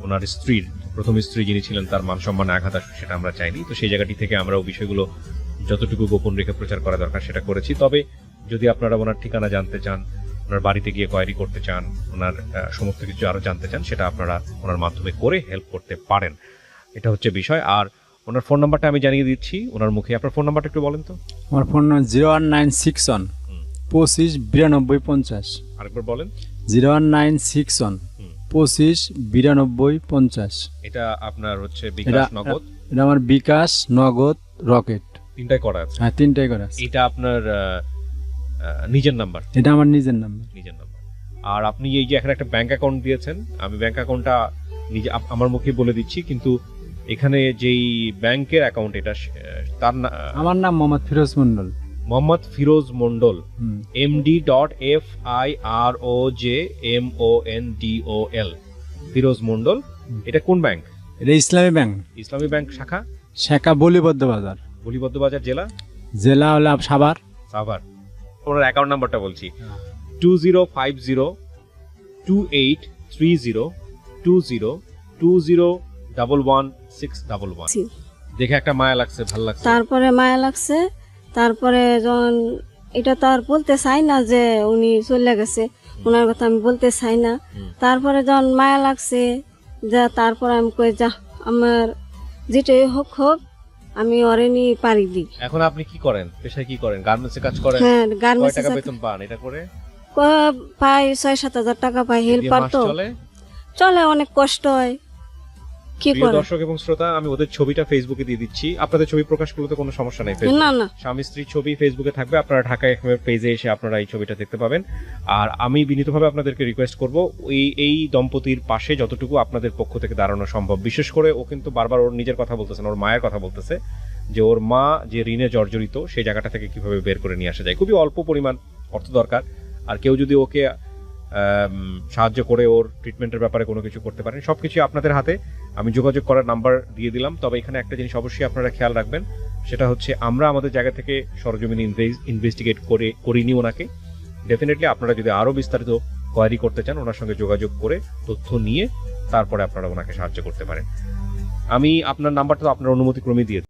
ওনার স্ত্রীর, প্রথম স্ত্রী যিনি ছিলেন, তার মান সম্মানে আঘাত আসবে সেটা আমরা চাইনি। তো সেই জায়গাটি থেকে আমরা ওই বিষয়গুলো যতটুকু গোপন রেখে প্রচার করা দরকার সেটা করেছি। তবে যদি আপনারা ওনার ঠিকানা জানতে চান, ওনার বাড়িতে গিয়ে কোয়ারি করতে চান, ওনার সমস্ত কিছু আরো জানতে চান, সেটা আপনারা ওনার মাধ্যমে করে হেল্প করতে পারেন। এটা হচ্ছে বিষয়। আর ওনার ফোন নাম্বারটা আমি জানিয়ে দিচ্ছি ওনার মুখে। আপনার ফোন নাম্বারটা একটু বলেন তো। আমার ফোন নাম্বার 01961 25 92 50। আরেকবার বলেন। 01961 259250। এটা আপনার হচ্ছে বিকাশ নগদ, এটা আমার বিকাশ, নগদ, রকেট, তিনটাই করা আছে। হ্যাঁ 3টাই করা আছে। এটা আপনার নিজের নাম্বার? এটা আমার নিজের নাম্বার। নিজের নাম্বার। আর আপনি এই যে এখানে একটা ব্যাংক অ্যাকাউন্ট দিয়েছেন, আমি ব্যাংক অ্যাকাউন্টটা নিজে আমার মুখে বলে দিচ্ছি, কিন্তু এখানে যেই ব্যাংকের অ্যাকাউন্ট এটা তার আমার নাম মোহাম্মদ ফিরোজ মন্ডল। মোহাম্মদ ফিরোজ মন্ডল, MD.FIROJMONDOL, ফিরোজ মন্ডল। এটা কোন ব্যাংক? এটা ইসলামী ব্যাংক। ইসলামী ব্যাংক শাখা? শাখা বলিবদ্ধ বাজার। বলিবদ্ধ বাজার। জেলা? জেলা হলো সাভার। সাভার। ওনার অ্যাকাউন্ট নাম্বারটা বলছি, 205028302020111611। দেখে একটা মায়া লাগছে, ভালো লাগছে। তারপরে মায়া লাগছে, তারপরে যখন এটা তো আর বলতে চাই না যে উনি চলে গেছে, ওনার কথা আমি বলতে চাই না। তারপরে যখন মায়া লাগছে, যা তারপরে আমি কই যা আমার যেটাই হোক হোক আমি ওরে নিয়ে পারি দিই। এখন আপনি কি করেন? পেশায় কি করেন? গার্মেন্টসে কাজ করেন? হ্যাঁ, কয় গার্মেন্টস টাকা বেতন পান এটা করে? পাই 6-7 হাজার টাকা পাই। হেল্পার তো চলে, অনেক কষ্ট হয়, কি প্রিয় করে। দর্শক এবং শ্রোতা, আমি ওদের ছবিটা ফেসবুকে দিয়ে দিচ্ছি, আপনাদের ছবি প্রকাশ করলে তো কোনো সমস্যা নেই। না না, স্বামী স্ত্রীর ছবি ফেসবুকে থাকবে, আপনারা ঢাকা এফএম পেজে এসে আপনারা এই ছবিটা দেখতে পাবেন। আর আমি বিনীতভাবে আপনাদেরকে রিকোয়েস্ট করব, এই দম্পতির পাশে যতটুকু আপনাদের পক্ষ থেকে দাঁড়ানো সম্ভব, বিশেষ করে ও কিন্তু বারবার ওর নিজের কথা বলতেছে না, ওর মায়ের কথা বলতেছে, যে ওর মা যে ঋণে জর্জরিত সেই জায়গাটা থেকে কিভাবে বের করে নিয়ে আসা যায়। খুবই অল্প পরিমাণ অর্থ দরকার, আর কেউ যদি ওকে সাহায্য করে ওর ট্রিটমেন্টের ব্যাপারে কোনো কিছু করতে পারেন, সবকিছু আপনাদের হাতে। আমি যোগাযোগ করার নাম্বার দিয়ে দিলাম। তবে এখানে একটা জিনিস অবশ্যই আপনারা খেয়াল রাখবেন, সেটা হচ্ছে আমরা আমাদের জায়গা থেকে সরজমিনে ইনভেস্টিগেট করিনি ওনাকে। ডেফিনেটলি আপনারা যদি আরো বিস্তারিত কোয়ারি করতে চান, ওনার সঙ্গে যোগাযোগ করে তথ্য নিয়ে তারপরে আপনারা ওনাকে সাহায্য করতে পারেন। আমি আপনার নাম্বারটা তো আপনার অনুমতি ক্রমে দিয়ে